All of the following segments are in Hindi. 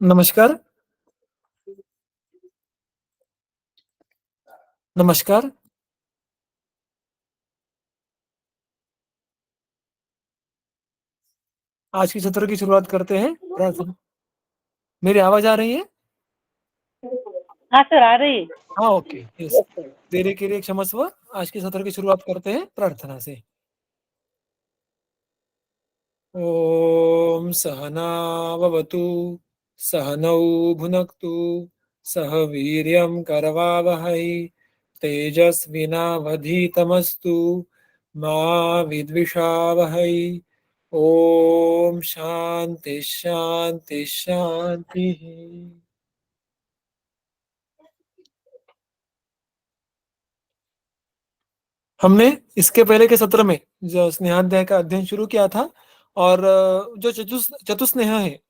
नमस्कार। नमस्कार। आज की सत्र की शुरुआत करते हैं। मेरी आवाज आ रही है? हाँ सर, आ रही है। हाँ, ओके, यस। देरी के लिए क्षमस्व। आज की सत्र की शुरुआत करते हैं प्रार्थना से। ओम सहना भवतु, सहनौ भुनक्तु, सह वीर्यं करवावहै, तेजस्विनावधीतमस्तु मा विद्विषावहै। ओम शांति शांति शांति। हमने इसके पहले के सत्र में जो स्नेहाध्याय का अध्ययन शुरू किया था, और जो चतुस्नेह है,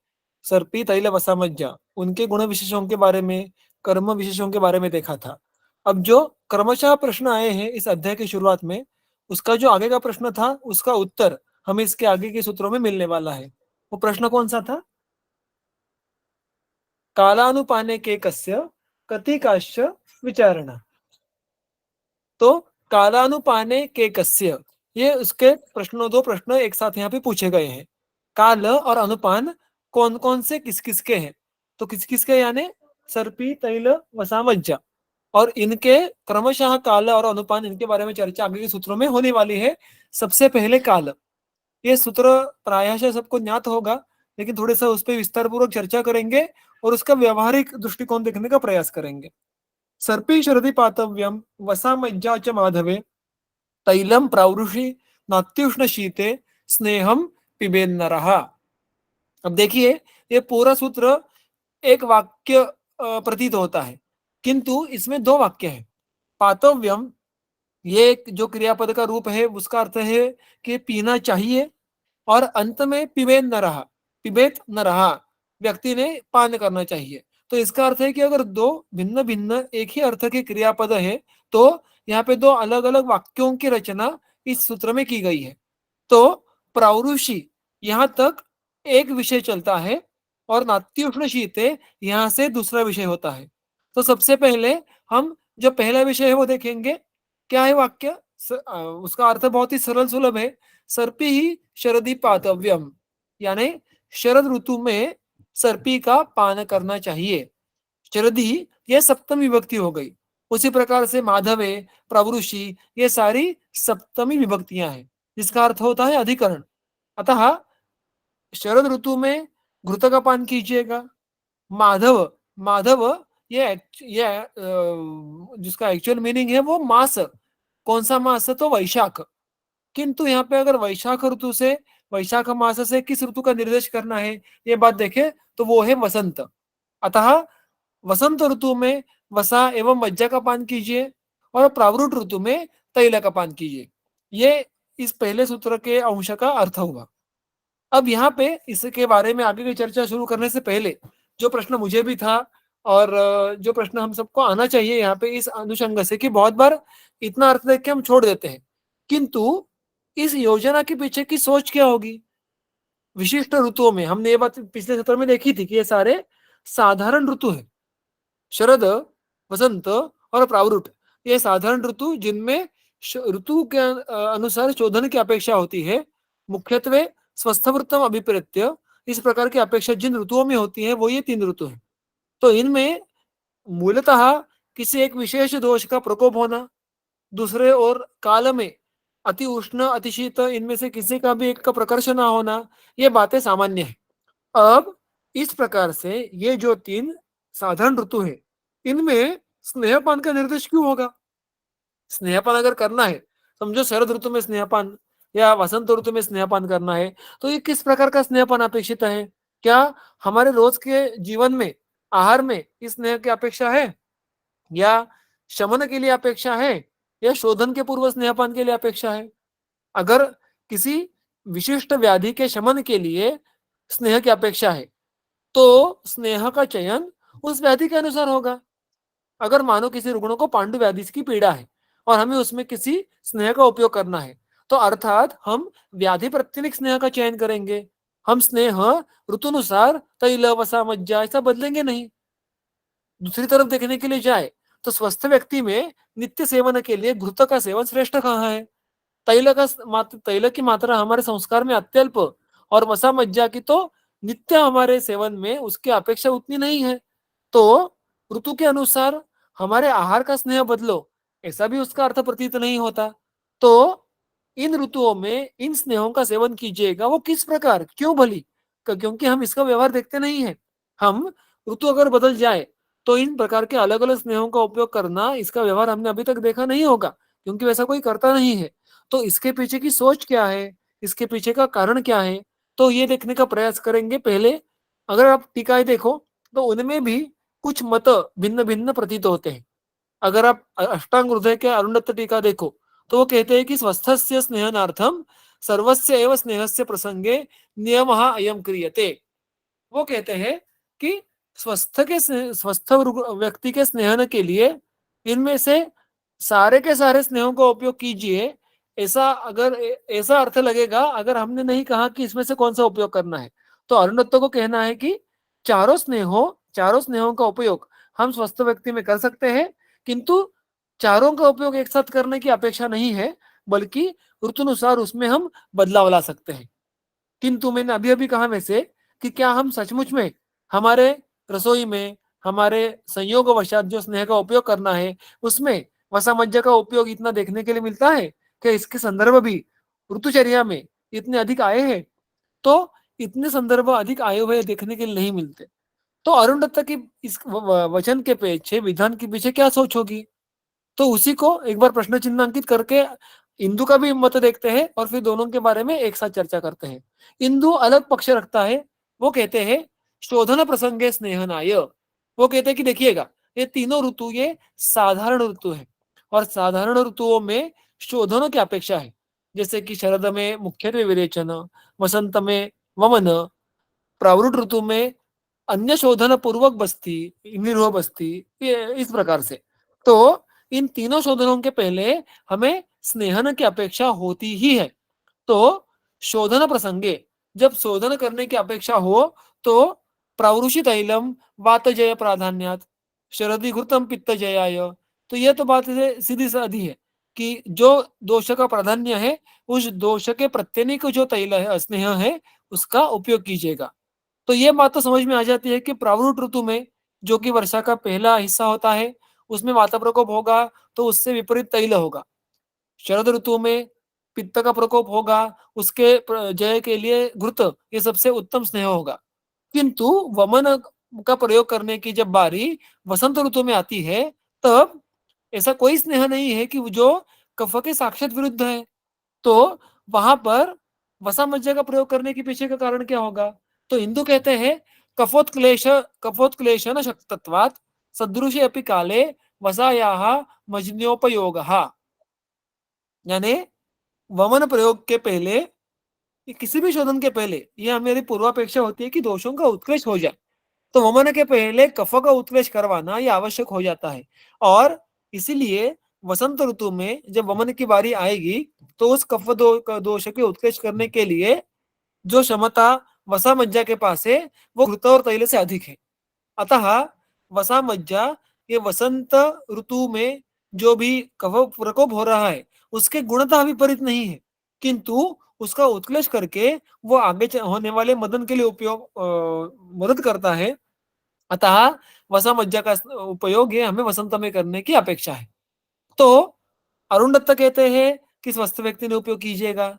सर्पी तैल वसामज्जा, उनके गुण विशेषों के बारे में, कर्म विशेषों के बारे में देखा था। अब जो क्रमशः प्रश्न आए हैं इस अध्याय की शुरुआत में, उसका जो आगे का प्रश्न था उसका उत्तर हमें इसके आगे के सूत्रों में मिलने वाला है। वो प्रश्न कौन सा था? कालानुपाने के कस्य कतिकाश्च विचारणा। तो कालानुपाने के कस्य, ये उसके दो प्रश्न एक साथ यहाँ पे पूछे गए हैं। काल और अनुपान कौन कौन से किस किसके हैं? तो किस किसके, यानी सर्पी तैल वसामज्जा, और इनके क्रमशः काल और अनुपान, इनके बारे में चर्चा आगे के सूत्रों में होने वाली है। सबसे पहले काल, ये सूत्र प्रायः सबको ज्ञात होगा, लेकिन थोड़े सा उस पर विस्तार पूर्वक चर्चा करेंगे और उसका व्यवहारिक दृष्टिकोण देखने का प्रयास करेंगे। सर्पी शरदि पातव्यम वसामज्जा च माधवे, तैलम प्रावृषि नात्युष्ण शीते, स्नेहम पिबेन नरः। अब देखिए, ये पूरा सूत्र एक वाक्य प्रतीत होता है, किंतु इसमें दो वाक्य है। पातव्यम, ये जो क्रियापद का रूप है उसका अर्थ है कि पीना चाहिए, और अंत में पिबेन न रहा, पिबेत न रहा, व्यक्ति ने पान करना चाहिए। तो इसका अर्थ है कि अगर दो भिन्न भिन्न एक ही अर्थ के क्रियापद है, तो यहाँ पे दो अलग अलग वाक्यों की रचना इस सूत्र में की गई है। तो प्रावरुषि यहाँ तक एक विषय चलता है, और नात्युष्ण शीते यहाँ से दूसरा विषय होता है। तो सबसे पहले हम जो पहला विषय है वो देखेंगे। क्या है वाक्य? उसका अर्थ बहुत ही सरल सुलभ है। सर्पी ही शरदी पातव्यम, यानी शरद ऋतु में सर्पी का पान करना चाहिए। शरदी ये सप्तमी विभक्ति हो गई। उसी प्रकार से माधवे, प्रवृषि, ये सारी सप्तमी विभक्तियां हैं, जिसका अर्थ होता है अधिकरण। अतः शरद ऋतु में घृत का पान कीजिएगा। माधव, माधव ये जिसका एक्चुअल मीनिंग है वो मास। कौन सा मास? तो वैशाख। किंतु यहाँ पे अगर वैशाख ऋतु से, वैशाख मास से किस ऋतु का निर्देश करना है ये बात देखें तो वो है वसंत। अतः वसंत ऋतु में वसा एवं मज्जा का पान कीजिए, और प्रावृट ऋतु में तैल का पान कीजिए। ये इस पहले सूत्र के अंश का अर्थ हुआ। अब यहाँ पे इसके बारे में आगे की चर्चा शुरू करने से पहले जो प्रश्न मुझे भी था, और जो प्रश्न हम सबको आना चाहिए यहाँ पे इस अनुषंग से, कि बहुत बार इतना अर्थ देख के हम छोड़ देते हैं, किंतु इस योजना के पीछे की सोच क्या होगी? विशिष्ट ऋतुओं में हमने ये बात पिछले सत्र में देखी थी कि ये सारे साधारण ऋतु है। शरद, वसंत और प्रावरुट, ये साधारण ऋतु जिनमें ऋतु के अनुसार शोधन की अपेक्षा होती है। मुख्यत्वे स्वस्थवृत्तम अभिप्रेत्य इस प्रकार की अपेक्षा जिन ऋतुओं में होती है वो ये तीन ऋतु है। तो इनमें मूलतः किसी एक विशेष दोष का प्रकोप होना, दूसरे और काल में अति उष्ण अति शीत, इनमें से किसी का भी एक का प्रकर्ष ना होना, ये बातें सामान्य है। अब इस प्रकार से ये जो तीन साधारण ऋतु है, इनमें स्नेहपान का निर्देश क्यों होगा? स्नेहपान अगर करना है, समझो शरद ऋतु में स्नेहपान या वसंत ऋतु में स्नेहपान करना है, तो ये किस प्रकार का स्नेहपान अपेक्षित है? क्या हमारे रोज के जीवन में, आहार में इस स्नेह की अपेक्षा है, या शमन के लिए अपेक्षा है, या शोधन के पूर्व स्नेहपान के लिए अपेक्षा है? अगर किसी विशिष्ट व्याधि के शमन के लिए स्नेह की अपेक्षा है, तो स्नेह का चयन उस व्याधि के अनुसार होगा। अगर मानो किसी रुग्ण को पांडु व्याधि की पीड़ा है और हमें उसमें किसी स्नेह का उपयोग करना है, तो अर्थात हम व्याधि प्रतिनिक स्नेह का चयन करेंगे। हम स्नेह ऋतुनुसार तैल वसा मज्जा ऐसा बदलेंगे नहीं। दूसरी तरफ देखने के लिए जाए तो स्वस्थ व्यक्ति में नित्य सेवन के लिए घृत का सेवन श्रेष्ठ कहा है। तैल की मात्रा हमारे संस्कार में अत्यल्प और वसा मज्जा की तो नित्य हमारे सेवन में उसकी अपेक्षा उतनी नहीं है। तो ऋतु के अनुसार हमारे आहार का स्नेह बदलो, ऐसा भी उसका अर्थ प्रतीत नहीं होता। तो इन ऋतुओं में इन स्नेहों का सेवन कीजिएगा, वो किस प्रकार, क्यों भली? क्योंकि हम इसका व्यवहार देखते नहीं है। हम ऋतु अगर बदल जाए तो इन प्रकार के अलग अलग स्नेहों का उपयोग करना, इसका व्यवहार हमने अभी तक देखा नहीं होगा, क्योंकि वैसा कोई करता नहीं है। तो इसके पीछे की सोच क्या है, इसके पीछे का कारण क्या है, तो ये देखने का प्रयास करेंगे। पहले अगर आप टीकाएं देखो तो उनमें भी कुछ मत भिन्न भिन्न प्रतीत होते हैं। अगर आप अष्टांग हृदय के अरुणदत्त टीका देखो तो वो कहते हैं कि स्वस्थस्य स्नेहनार्थम सर्वस्य एव स्नेहस्य प्रसंगे नियमः अयम क्रियते। वो कहते हैं कि स्वस्थ व्यक्ति के स्नेहन के लिए इनमें से सारे के सारे स्नेहों का उपयोग कीजिए। ऐसा अर्थ लगेगा अगर हमने नहीं कहा कि इसमें से कौन सा उपयोग करना है। तो अरुणदत्त को कहना है कि चारों स्नेहों का उपयोग हम स्वस्थ व्यक्ति में कर सकते हैं, किंतु चारों का उपयोग एक साथ करने की अपेक्षा नहीं है, बल्कि ऋतुनुसार उसमें हम बदलाव ला सकते हैं। किंतु मैंने अभी अभी कहा वैसे कि क्या हम सचमुच में हमारे रसोई में हमारे संयोगवशात जो स्नेह का उपयोग करना है उसमें वसा मज्जा का उपयोग इतना देखने के लिए मिलता है कि इसके संदर्भ भी ऋतुचर्या में इतने अधिक आए हैं? तो इतने संदर्भ अधिक आए हुए देखने के लिए नहीं मिलते। तो अरुण दत्त की इस वचन के पीछे, विधान के पीछे क्या सोच होगी? तो उसी को एक बार प्रश्न चिन्ह अंकित करके इंदु का भी मत देखते हैं और फिर दोनों के बारे में एक साथ चर्चा करते हैं। इंदु अलग पक्ष रखता है। वो कहते हैं शोधन प्रसंगे स्नेहनाय। वो कहते हैं कि देखिएगा, ये तीनों ऋतु ये साधारण ऋतु है और साधारण ऋतुओं में शोधनों की अपेक्षा है। जैसे कि शरद में मुख्यत्वे विरेचन, वसंत में वमन, प्रावृट ऋतु में अन्य शोधन पूर्वक बस्ती, निरोह बस्ती, ये इस प्रकार से। तो इन तीनों शोधनों के पहले हमें स्नेहन की अपेक्षा होती ही है। तो शोधन प्रसंगे जब शोधन करने की अपेक्षा हो तो प्रावृषि तैलम वातजय प्राधान्यात शरदि घृतम पित्त जयाय। तो यह तो बात सीधी साधी है कि जो दोष का प्राधान्य है उस दोष के प्रत्यनिक जो तैल है, स्नेह है, उसका उपयोग कीजिएगा। तो ये बात तो समझ में आ जाती है कि प्रावृट ऋतु में, जो कि वर्षा का पहला हिस्सा होता है, उसमें वाता प्रकोप होगा तो उससे विपरीत तैल होगा। शरद ऋतु में पित्त का प्रकोप होगा, उसके जय के लिए घृत, ये सबसे उत्तम स्नेह होगा। किंतु वमन का प्रयोग करने की जब बारी वसंत ऋतु में आती है, तब ऐसा कोई स्नेह नहीं है कि जो कफ के साक्षात विरुद्ध है। तो वहां पर वसा मज्जा का प्रयोग करने के पीछे का कारण क्या होगा? तो हिंदू कहते हैं कफोत्क्लेशन शक्तत्वात् सदृशे अपि काले वसायाः मज्ञोपयोगः। यानी वमन प्रयोग के पहले, किसी भी शोधन के पहले, यह हमारी पूर्वापेक्षा होती है कि दोषों का उत्कृष्ट हो जाए। तो वमन के पहले कफ का उत्कृष्ट करवाना यह आवश्यक हो जाता है। और इसीलिए वसंत ऋतु में जब वमन की बारी आएगी तो उस दोष के उत्कृष्ट करने के लिए जो क्षमता वसा मज्जा के पास है वो घृत और तैल से अधिक है। अतः वसा मज्जा ये वसंत ऋतु में जो भी कफ प्रकोप हो रहा है उसके गुणतः विपरीत नहीं है, किंतु उसका उत्कर्ष करके वो आगे होने वाले मदन के लिए मदद करता है। अतः वसा मज्जा का उपयोग ये हमें वसंत में करने की अपेक्षा है। तो अरुण दत्त कहते हैं कि स्वस्थ व्यक्ति ने उपयोग कीजिएगा।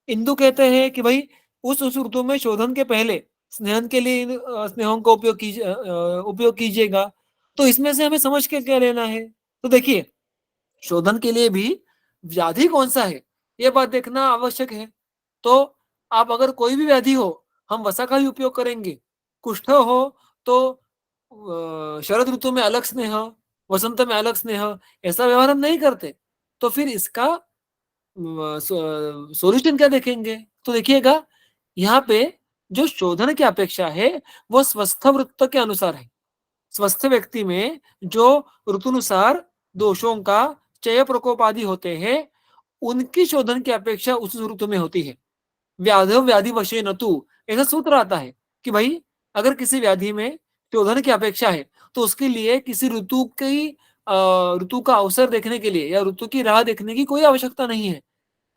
इंदु कहते हैं कि भाई उस ऋतु में शोधन के पहले स्नेहन के लिए स्नेहों का उपयोग कीजिएगा। तो इसमें से हमें समझ के क्या लेना है? तो देखिए, शोधन के लिए भी व्याधि कौन सा है ये बात देखना आवश्यक है। तो आप अगर कोई भी व्याधि हो, हम वसा का ही उपयोग करेंगे। कुष्ठ हो तो शरद ऋतु में अलग स्नेह, वसंत में अलग स्नेह, ऐसा व्यवहार हम नहीं करते। तो फिर इसका सोल्यूशन क्या देखेंगे? तो देखिएगा, यहाँ पे जो शोधन की अपेक्षा है वो स्वस्थ वृत्त के अनुसार है। स्वस्थ व्यक्ति में जो ऋतुनुसार दोषों का चय प्रकोप आदि होते हैं, उनकी शोधन की अपेक्षा उस ऋतु में होती है। व्याधो व्याधि वशे न तू, ऐसा सूत्र आता है कि भाई अगर किसी व्याधि में शोधन की अपेक्षा है तो उसके लिए किसी ऋतु का अवसर देखने के लिए या ऋतु की राह देखने की कोई आवश्यकता नहीं है।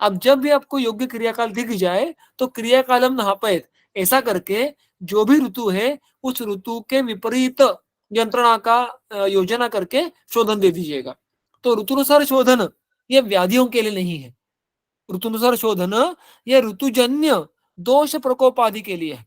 अब जब भी आपको योग्य क्रियाकाल दिख जाए तो क्रियाकालम नहापयत, ऐसा करके जो भी ऋतु है उस ऋतु के विपरीत यंत्रणा का योजना करके शोधन दे दीजिएगा। तो ऋतुनुसार शोधन ये व्याधियों के लिए नहीं है। ऋतुनुसार शोधन ये ऋतुजन्य दोष प्रकोप आदि के लिए है।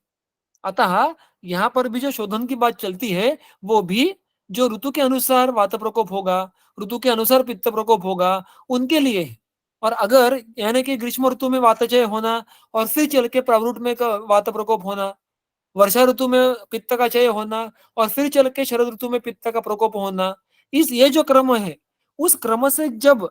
अतः यहाँ पर भी जो शोधन की बात चलती है वो भी जो ऋतु के अनुसार वात प्रकोप होगा, ऋतु के अनुसार पित्त प्रकोप होगा, उनके लिए है। और अगर यानी कि ग्रीष्म ऋतु में वातचय होना और फिर चल के प्रावरुट में वात प्रकोप होना, वर्षा ऋतु में पित्त का चय होना और फिर चल के शरद ऋतु में पित्त का प्रकोप होना, इस ये जो क्रम है उस क्रम से जब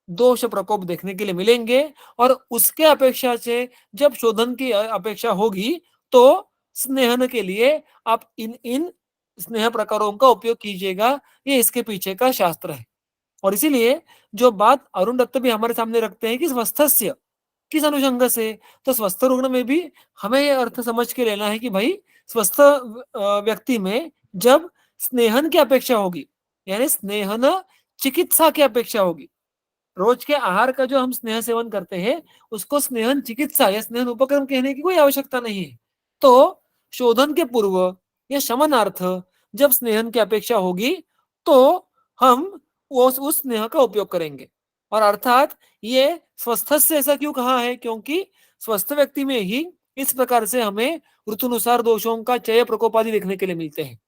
दोष प्रकोप देखने के लिए मिलेंगे और उसके अपेक्षा से जब शोधन की अपेक्षा होगी तो स्नेहन के लिए आप इन इन स्नेह प्रकारों का उपयोग कीजिएगा। ये इसके पीछे का शास्त्र है। और इसीलिए जो बात अरुण दत्त भी हमारे सामने रखते हैं कि स्वस्थस्य किस अनुषंग से, तो स्वस्थ रुग्ण में भी हमें ये अर्थ समझ के लेना है कि भाई स्वस्थ व्यक्ति में जब स्नेहन की अपेक्षा होगी, यानी स्नेहन चिकित्सा की अपेक्षा होगी। रोज के आहार का जो हम स्नेह सेवन करते हैं उसको स्नेहन चिकित्सा या स्नेहन उपक्रम कहने की कोई आवश्यकता नहीं है। तो शोधन के पूर्व या शमनार्थ जब स्नेहन की अपेक्षा होगी तो हम उस स्नेह का उपयोग करेंगे। और अर्थात ये स्वस्थ से ऐसा क्यों कहा है, क्योंकि स्वस्थ व्यक्ति में ही इस प्रकार से हमें ऋतुनुसार दोषों का चय प्रकोपादि देखने के लिए मिलते हैं।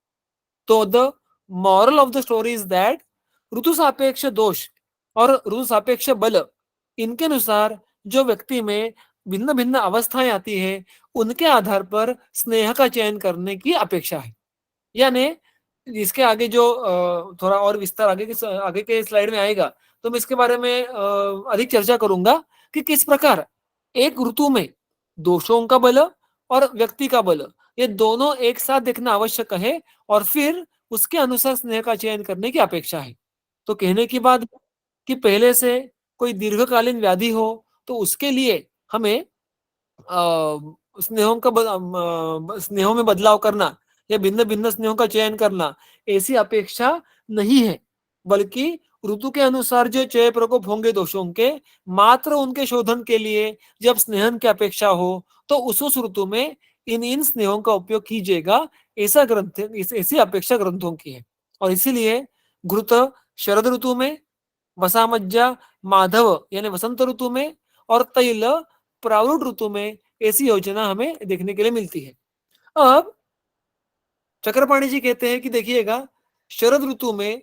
तो the moral of the story is that ऋतु सापेक्ष दोष और ऋतु सापेक्ष बल, इनके अनुसार जो व्यक्ति में भिन्न भिन्न अवस्थाएं आती है उनके आधार पर स्नेह का चयन करने की अपेक्षा है। यानी इसके आगे जो थोड़ा और विस्तार आगे के स्लाइड में आएगा तो मैं इसके बारे में अधिक चर्चा करूंगा कि किस प्रकार एक ऋतु में दोषों का बल और व्यक्ति का बल ये दोनों एक साथ देखना आवश्यक है और फिर उसके अनुसार स्नेह का चयन करने की अपेक्षा है। तो कहने की बात कि पहले से कोई दीर्घकालीन व्याधि हो तो उसके लिए हमें स्नेहों में बदलाव करना या भिन्न भिन्न स्नेहों का चयन करना ऐसी अपेक्षा नहीं है, बल्कि ऋतु के अनुसार जो चय प्रकोप होंगे दोषों के मात्र उनके शोधन के लिए जब स्नेहन की अपेक्षा हो तो उस ऋतु में इन इन स्नेहों का उपयोग कीजिएगा। ऐसा ग्रंथ ऐसी अपेक्षा ग्रंथों की है। और इसीलिए घृत शरद ऋतु में, वसामज्जा माधव यानी वसंत ऋतु में और तैल प्रावरुट ऋतु में ऐसी योजना हमें देखने के लिए मिलती है। अब चक्रपाणी जी कहते हैं कि देखिएगा शरद ऋतु में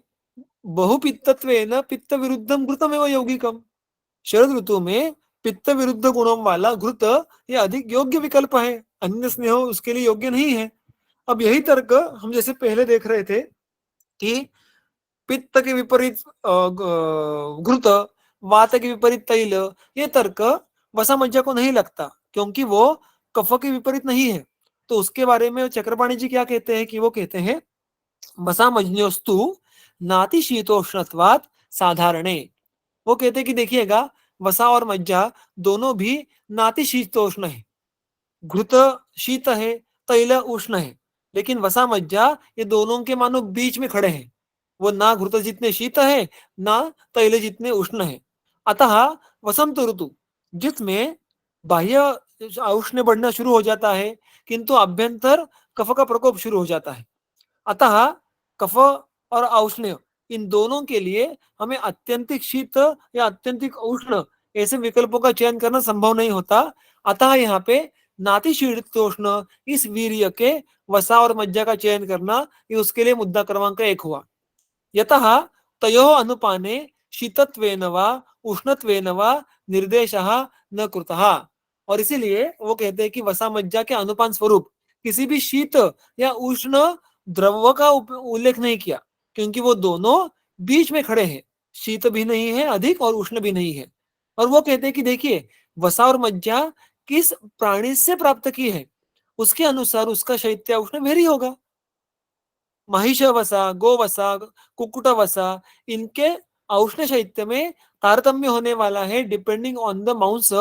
बहुपित्तत्वेन पित्त विरुद्धम घृतमेव यौगिकम, शरद ऋतु में पित्त विरुद्ध गुणों वाला घृत ये अधिक योग्य विकल्प है, अन्य स्नेह उसके लिए योग्य नहीं है। अब यही तर्क हम जैसे पहले देख रहे थे कि पित्त के विपरीत घृत, वात के विपरीत तैल, ये तर्क वसामज्जा को नहीं लगता क्योंकि वो कफ के विपरीत नहीं है। तो उसके बारे में चक्रपाणी जी क्या कहते हैं कि वो कहते हैं वसामज्ञोस्तु नाति शीतोष्णत्वात् साधारणे। वो कहते हैं कि देखिएगा वसा और मज्जा दोनों भी नाति शीतोष्ण है। घृत शीत है, तैल उष्ण है, लेकिन वसा मज्जा ये दोनों के मानो बीच में खड़े हैं। वो ना घृत जितने शीत है ना तैल जितने उष्ण है। अतः वसंत ऋतु जिसमें बाह्य उष्ण बढ़ना शुरू हो जाता है किंतु अभ्यंतर कफ का प्रकोप शुरू हो जाता है। अतः कफ और औष्ण्य इन दोनों के लिए हमें अत्यंतिक शीत या अत्यंतिक उष्ण ऐसे विकल्पों का चयन करना संभव नहीं होता। अतः यहाँ पे नातिशीतोष्ण इस वीर्य के वसा और मज्जा का चयन करना ये उसके लिए मुद्दा क्रमांक 1 हुआ। यतः तयोः अनुपाने शीतत्वेन वा उष्णत्वेन वा निर्देशः न कृतः। और इसीलिए वो कहते हैं कि वसा मज्जा के अनुपान स्वरूप किसी भी शीत या उष्ण द्रव्य का उल्लेख नहीं किया क्योंकि वो दोनों बीच में खड़े हैं, शीत भी नहीं है अधिक और उष्ण भी नहीं है। और वो कहते हैं कि देखिए वसा और मज्जा किस प्राणी से प्राप्त की है, उसके अनुसार उसका शैत्य उष्ण वेरी होगा। महिष वसा, गो वसा, कुक्कुट वसा, इनके औष्ण शैत्य में तारतम्य होने वाला है डिपेंडिंग ऑन द मांस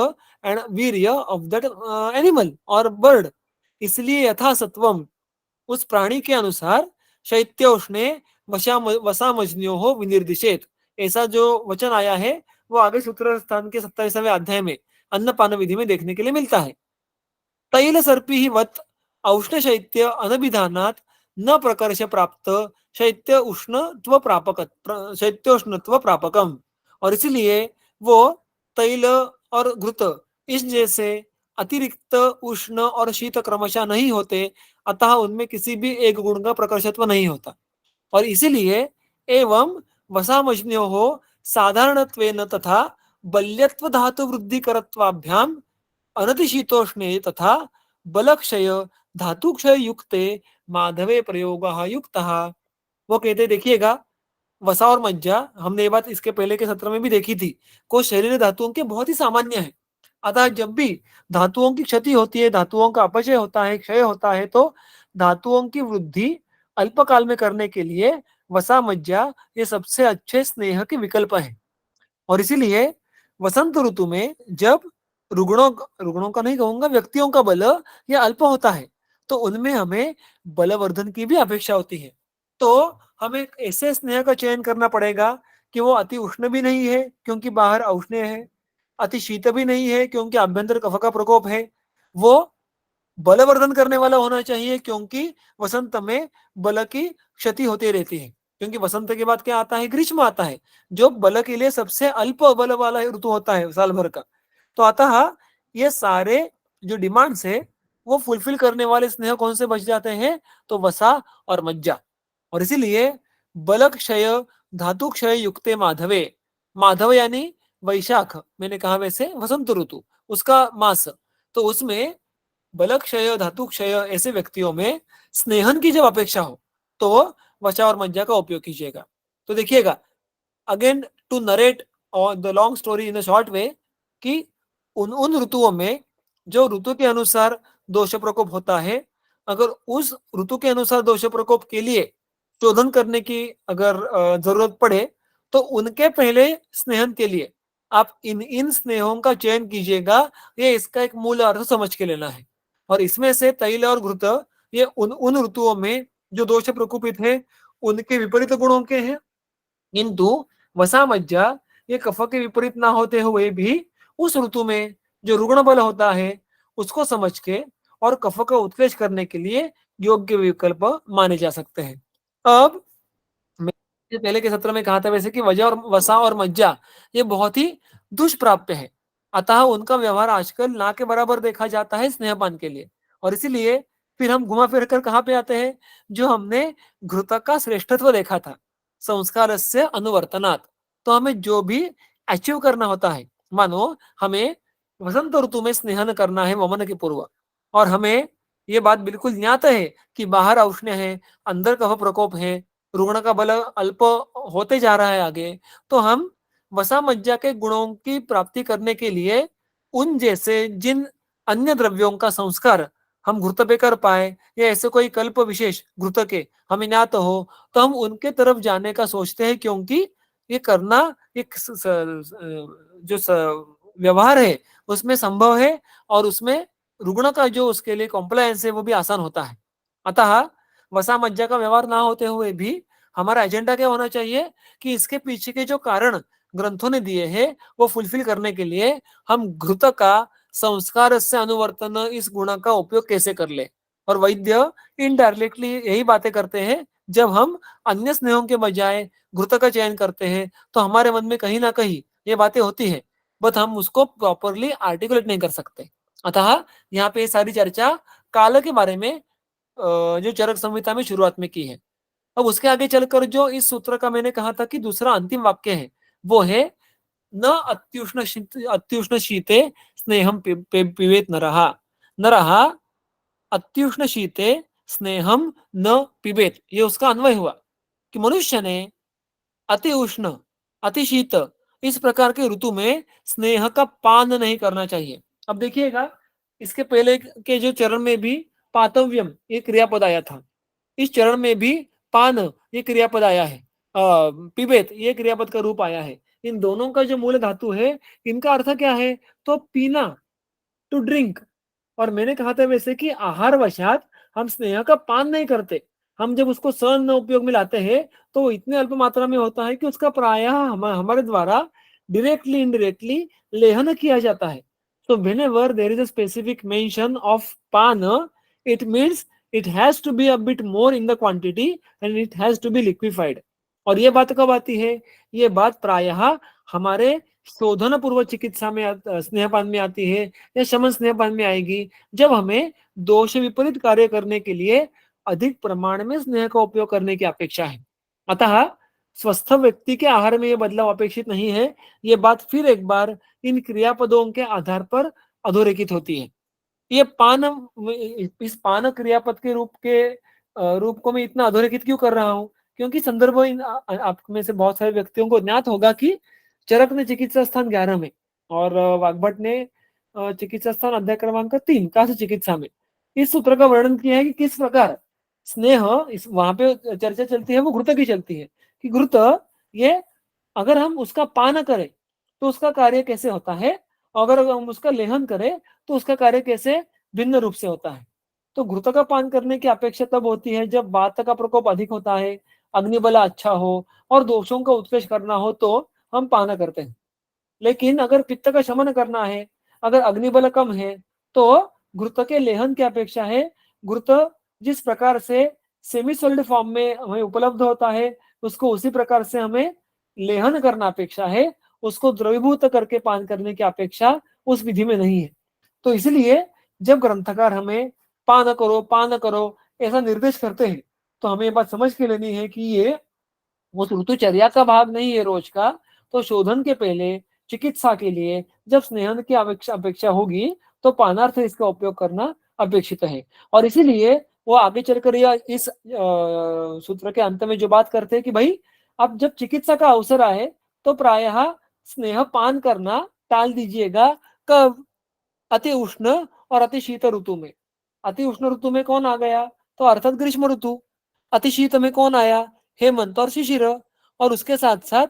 एंड वीर्य ऑफ दैट एनिमल और बर्ड। इसलिए यथा सत्वम उस प्राणी के अनुसार शैत्य उष्णे वसा मजन्यो हो विनिर्दिशेत। ऐसा जो वचन आया है वो आगे सूत्र स्थान के 27वें अध्याय में अन्नपान विधि में देखने के लिए मिलता है। तैल सर्पी वत औष्ण शैत्य अनभिधानात न प्रकर्ष प्राप्त शैत्य उष्णत्व प्रापक शैत्योष्णत्व प्रापकम। और इसलिए वो तैल और घृत इस जैसे अतिरिक्त उष्ण और शीत क्रमशः नहीं होते, अतः उनमें किसी भी एक गुण का प्रकर्षत्व नहीं होता। और इसीलिए एवं वसामज्ञो हो साधारणत्वेन तथा बल्यत्व धातु वृद्धि करत्वाभ्याम अनतिशीतोष्णे तथा बलक्षय धातुक्षय युक्ते माधवे प्रयोग युक्त। वो कहते देखिएगा वसा और मज्जा, हमने ये बात इसके पहले के सत्र में भी देखी थी, को शरीर धातुओं के बहुत ही सामान्य है। अतः जब भी धातुओं की क्षति होती है, धातुओं का अपचय होता है, क्षय होता है, तो धातुओं की वृद्धि अल्पकाल में करने के लिए वसा मज्जा ये सबसे अच्छे स्नेह के विकल्प है। और इसीलिए वसंत ऋतु में जब रुग्णों रुग्णों का नहीं कहूंगा, व्यक्तियों का बल यह अल्प होता है, तो उनमें हमें बलवर्धन की भी अपेक्षा होती है। तो हमें ऐसे स्नेह का चयन करना पड़ेगा कि वो अति उष्ण भी नहीं है क्योंकि बाहर औष्ण्य है, अति शीत भी नहीं है क्योंकि आभ्यंतर कफ का प्रकोप है, वो बलवर्धन करने वाला होना चाहिए क्योंकि वसंत में बल की क्षति होती रहती है। क्योंकि वसंत के बाद क्या आता है, ग्रीष्म आता है, जो बल के लिए सबसे अल्प बल वाला ऋतु होता है साल भर का। तो अतः ये सारे जो डिमांड्स है वो फुलफिल करने वाले स्नेह कौन से बच जाते हैं, तो वसा और मज्जा। और इसीलिए बल क्षय धातु क्षय युक्ते माधवे, माधव यानी वैशाख, मैंने कहा वैसे वसंत ऋतु उसका मास, तो उसमें बल क्षय धातु क्षय ऐसे व्यक्तियों में स्नेहन की जब अपेक्षा हो तो वचा और मज्जा का उपयोग कीजिएगा। तो देखिएगा again to narrate the long story in a short way, कि उन उन ऋतुओं में जो ऋतु के अनुसार दोष प्रकोप होता है, अगर उस ऋतु के अनुसार दोष प्रकोप के लिए शोधन करने की अगर जरूरत पड़े, तो उनके पहले स्नेहन के लिए आप इन इन स्नेहों का चयन कीजिएगा। ये इसका एक मूल अर्थ समझ के लेना है। और इसमें से तैल और घृत ये उन उन ऋतुओं में जो दोष प्रकोपित है उनके विपरीत गुणों के हैं, किंतु वसा मज्जा ये कफ के विपरीत ना होते हुए भी उस ऋतु में जो रुग्ण बल होता है उसको समझ के और कफ का उत्कर्ष करने के लिए योग्य विकल्प माने जा सकते हैं। अब मैंने पहले के सत्र में कहा था वैसे कि वजा और वसा और मज्जा ये बहुत ही दुष्प्राप्य है, अतः उनका व्यवहार आजकल ना के बराबर देखा जाता है स्नेहपान के लिए। और इसीलिए फिर हम घुमा फिर कर कहाँ पे आते हैं, जो हमने घृत का श्रेष्ठत्व देखा था संस्कार से अनुवर्तनात्। तो हमें जो भी अचीव करना होता है, मानो हमें वसंत ऋतु में स्नेहन करना है वमन के पूर्व, और हमें ये बात बिल्कुल ज्ञात है कि बाहर औष्ण्य है, अंदर कफ प्रकोप है, रुग्ण का बल अल्प होते जा रहा है आगे, तो हम वसा मज्जा के गुणों की प्राप्ति करने के लिए उन जैसे जिन अन्य द्रव्यों का संस्कार हम घृत पे कर पाए या ऐसे कोई कल्प विशेष घृत के हमें ज्ञात हो, तो हम उनके तरफ जाने का सोचते हैं, क्योंकि ये करना एक जो व्यवहार है उसमें संभव है और उसमें रुग्ण का जो उसके लिए कॉम्प्लायंस है वो भी आसान होता है। अतः वसा मज्जा का व्यवहार ना होते हुए भी हमारा एजेंडा क्या होना चाहिए कि इसके पीछे के जो कारण ग्रंथों ने दिए हैं वो फुलफिल करने के लिए हम घृत का संस्कार से अनुवर्तन इस गुण का उपयोग कैसे कर ले। और वैद्य इनडायरेक्टली यही बातें करते हैं, जब हम अन्य स्नेहों के बजाय घृत का चयन करते हैं तो हमारे मन में कहीं ना कहीं ये बातें होती है, बट हम उसको प्रॉपरली आर्टिकुलेट नहीं कर सकते। अतः यहाँ पे सारी चर्चा काल के बारे में जो चरक संहिता में शुरुआत में की है। अब उसके आगे चलकर जो इस सूत्र का मैंने कहा था कि दूसरा अंतिम वाक्य है वो है न अत्युष्ण शीते स्नेहम पिबेत नरहा अत्युष्ण शीते स्नेहम न पिबेत। ये उसका अन्वय हुआ कि मनुष्य ने अति उष्ण अति शीत इस प्रकार के ऋतु में स्नेह का पान नहीं करना चाहिए। अब देखिएगा इसके पहले के जो चरण में भी पातव्यम ये क्रियापद आया था। इस चरण में भी पान ये क्रियापद आया है, पिबेत ये क्रियापद का रूप आया है। इन दोनों का जो मूल धातु है, इनका अर्थ क्या है? तो पीना, टू ड्रिंक। और मैंने कहा था वैसे कि आहार वशात हम स्नेह का पान नहीं करते। हम जब उसको सन्न उपयोग में लाते हैं तो वो इतने अल्प मात्रा में होता है कि उसका प्रायः हमारे द्वारा डायरेक्टली इनडायरेक्टली लेहन किया जाता है। तो whenever there is a specific mention of pan, it means it has to be a bit more in the quantity and it has to be liquefied. और ये बात कब आती है? ये बात प्रायः हमारे शोधन पूर्व चिकित्सा में स्नेहपान में आती है, या शमन स्नेहपान में आएगी, जब हमें दोष विपरीत कार्य करने के लिए अधिक प्रमाण में स्नेह का उपयोग करने की अपेक्षा है। अतः स्वस्थ व्यक्ति के आहार में यह बदलाव अपेक्षित नहीं है। ये बात फिर एक बार इन क्रियापदों के आधार पर अधोरेखित होती है। ये पान, इस पान क्रियापद के रूप को मैं इतना अधोरेखित क्यों कर रहा हूं? क्योंकि संदर्भ आप में से बहुत सारे व्यक्तियों को ज्ञात होगा कि चरक ने चिकित्सा स्थान 11 में और वाग्भट ने चिकित्सा स्थान अध्याय क्रमांक 3 काश चिकित्सा में इस सूत्र का वर्णन किया है कि किस प्रकार स्नेह, इस वहां पे चर्चा चलती है वो घृत की चलती है कि घृत ये अगर हम उसका पान करें तो उसका कार्य कैसे होता है, अगर हम उसका लेहन करें तो उसका कार्य कैसे भिन्न रूप से होता है। तो घृत का पान करने की अपेक्षा तब होती है जब वात का प्रकोप अधिक होता है, अग्निबल अच्छा हो और दोषों का उत्कर्ष करना हो तो हम पान करते हैं। लेकिन अगर पित्त का शमन करना है, अगर अग्निबल कम है, तो घृत के लेहन की अपेक्षा है। घृत जिस प्रकार से सेमी सॉलिड फॉर्म में हमें उपलब्ध होता है, उसको उसी प्रकार से हमें लेहन करना अपेक्षा है। उसको द्रवीभूत करके पान करने की अपेक्षा उस विधि में नहीं है। तो इसलिए जब ग्रंथकार हमें पान करो ऐसा निर्देश करते हैं, तो हमें ये बात समझ के लेनी है कि ये वो ऋतुचर्या का भाग नहीं है रोज का। तो शोधन के पहले चिकित्सा के लिए जब स्नेहन की अपेक्षा होगी तो पानार्थ इसका उपयोग करना अपेक्षित है। और इसीलिए वो आगे चलकर यह इस सूत्र के अंत में जो बात करते हैं कि भाई अब जब चिकित्सा का अवसर आए तो प्रायः स्नेह पान करना टाल दीजिएगा। कब? अति उष्ण और अति शीत ऋतु में। अति उष्ण ऋतु में कौन आ गया? तो अर्थात ग्रीष्म ऋतु। अति शीत में कौन आया? हेमंत और शिशिर। और उसके साथ साथ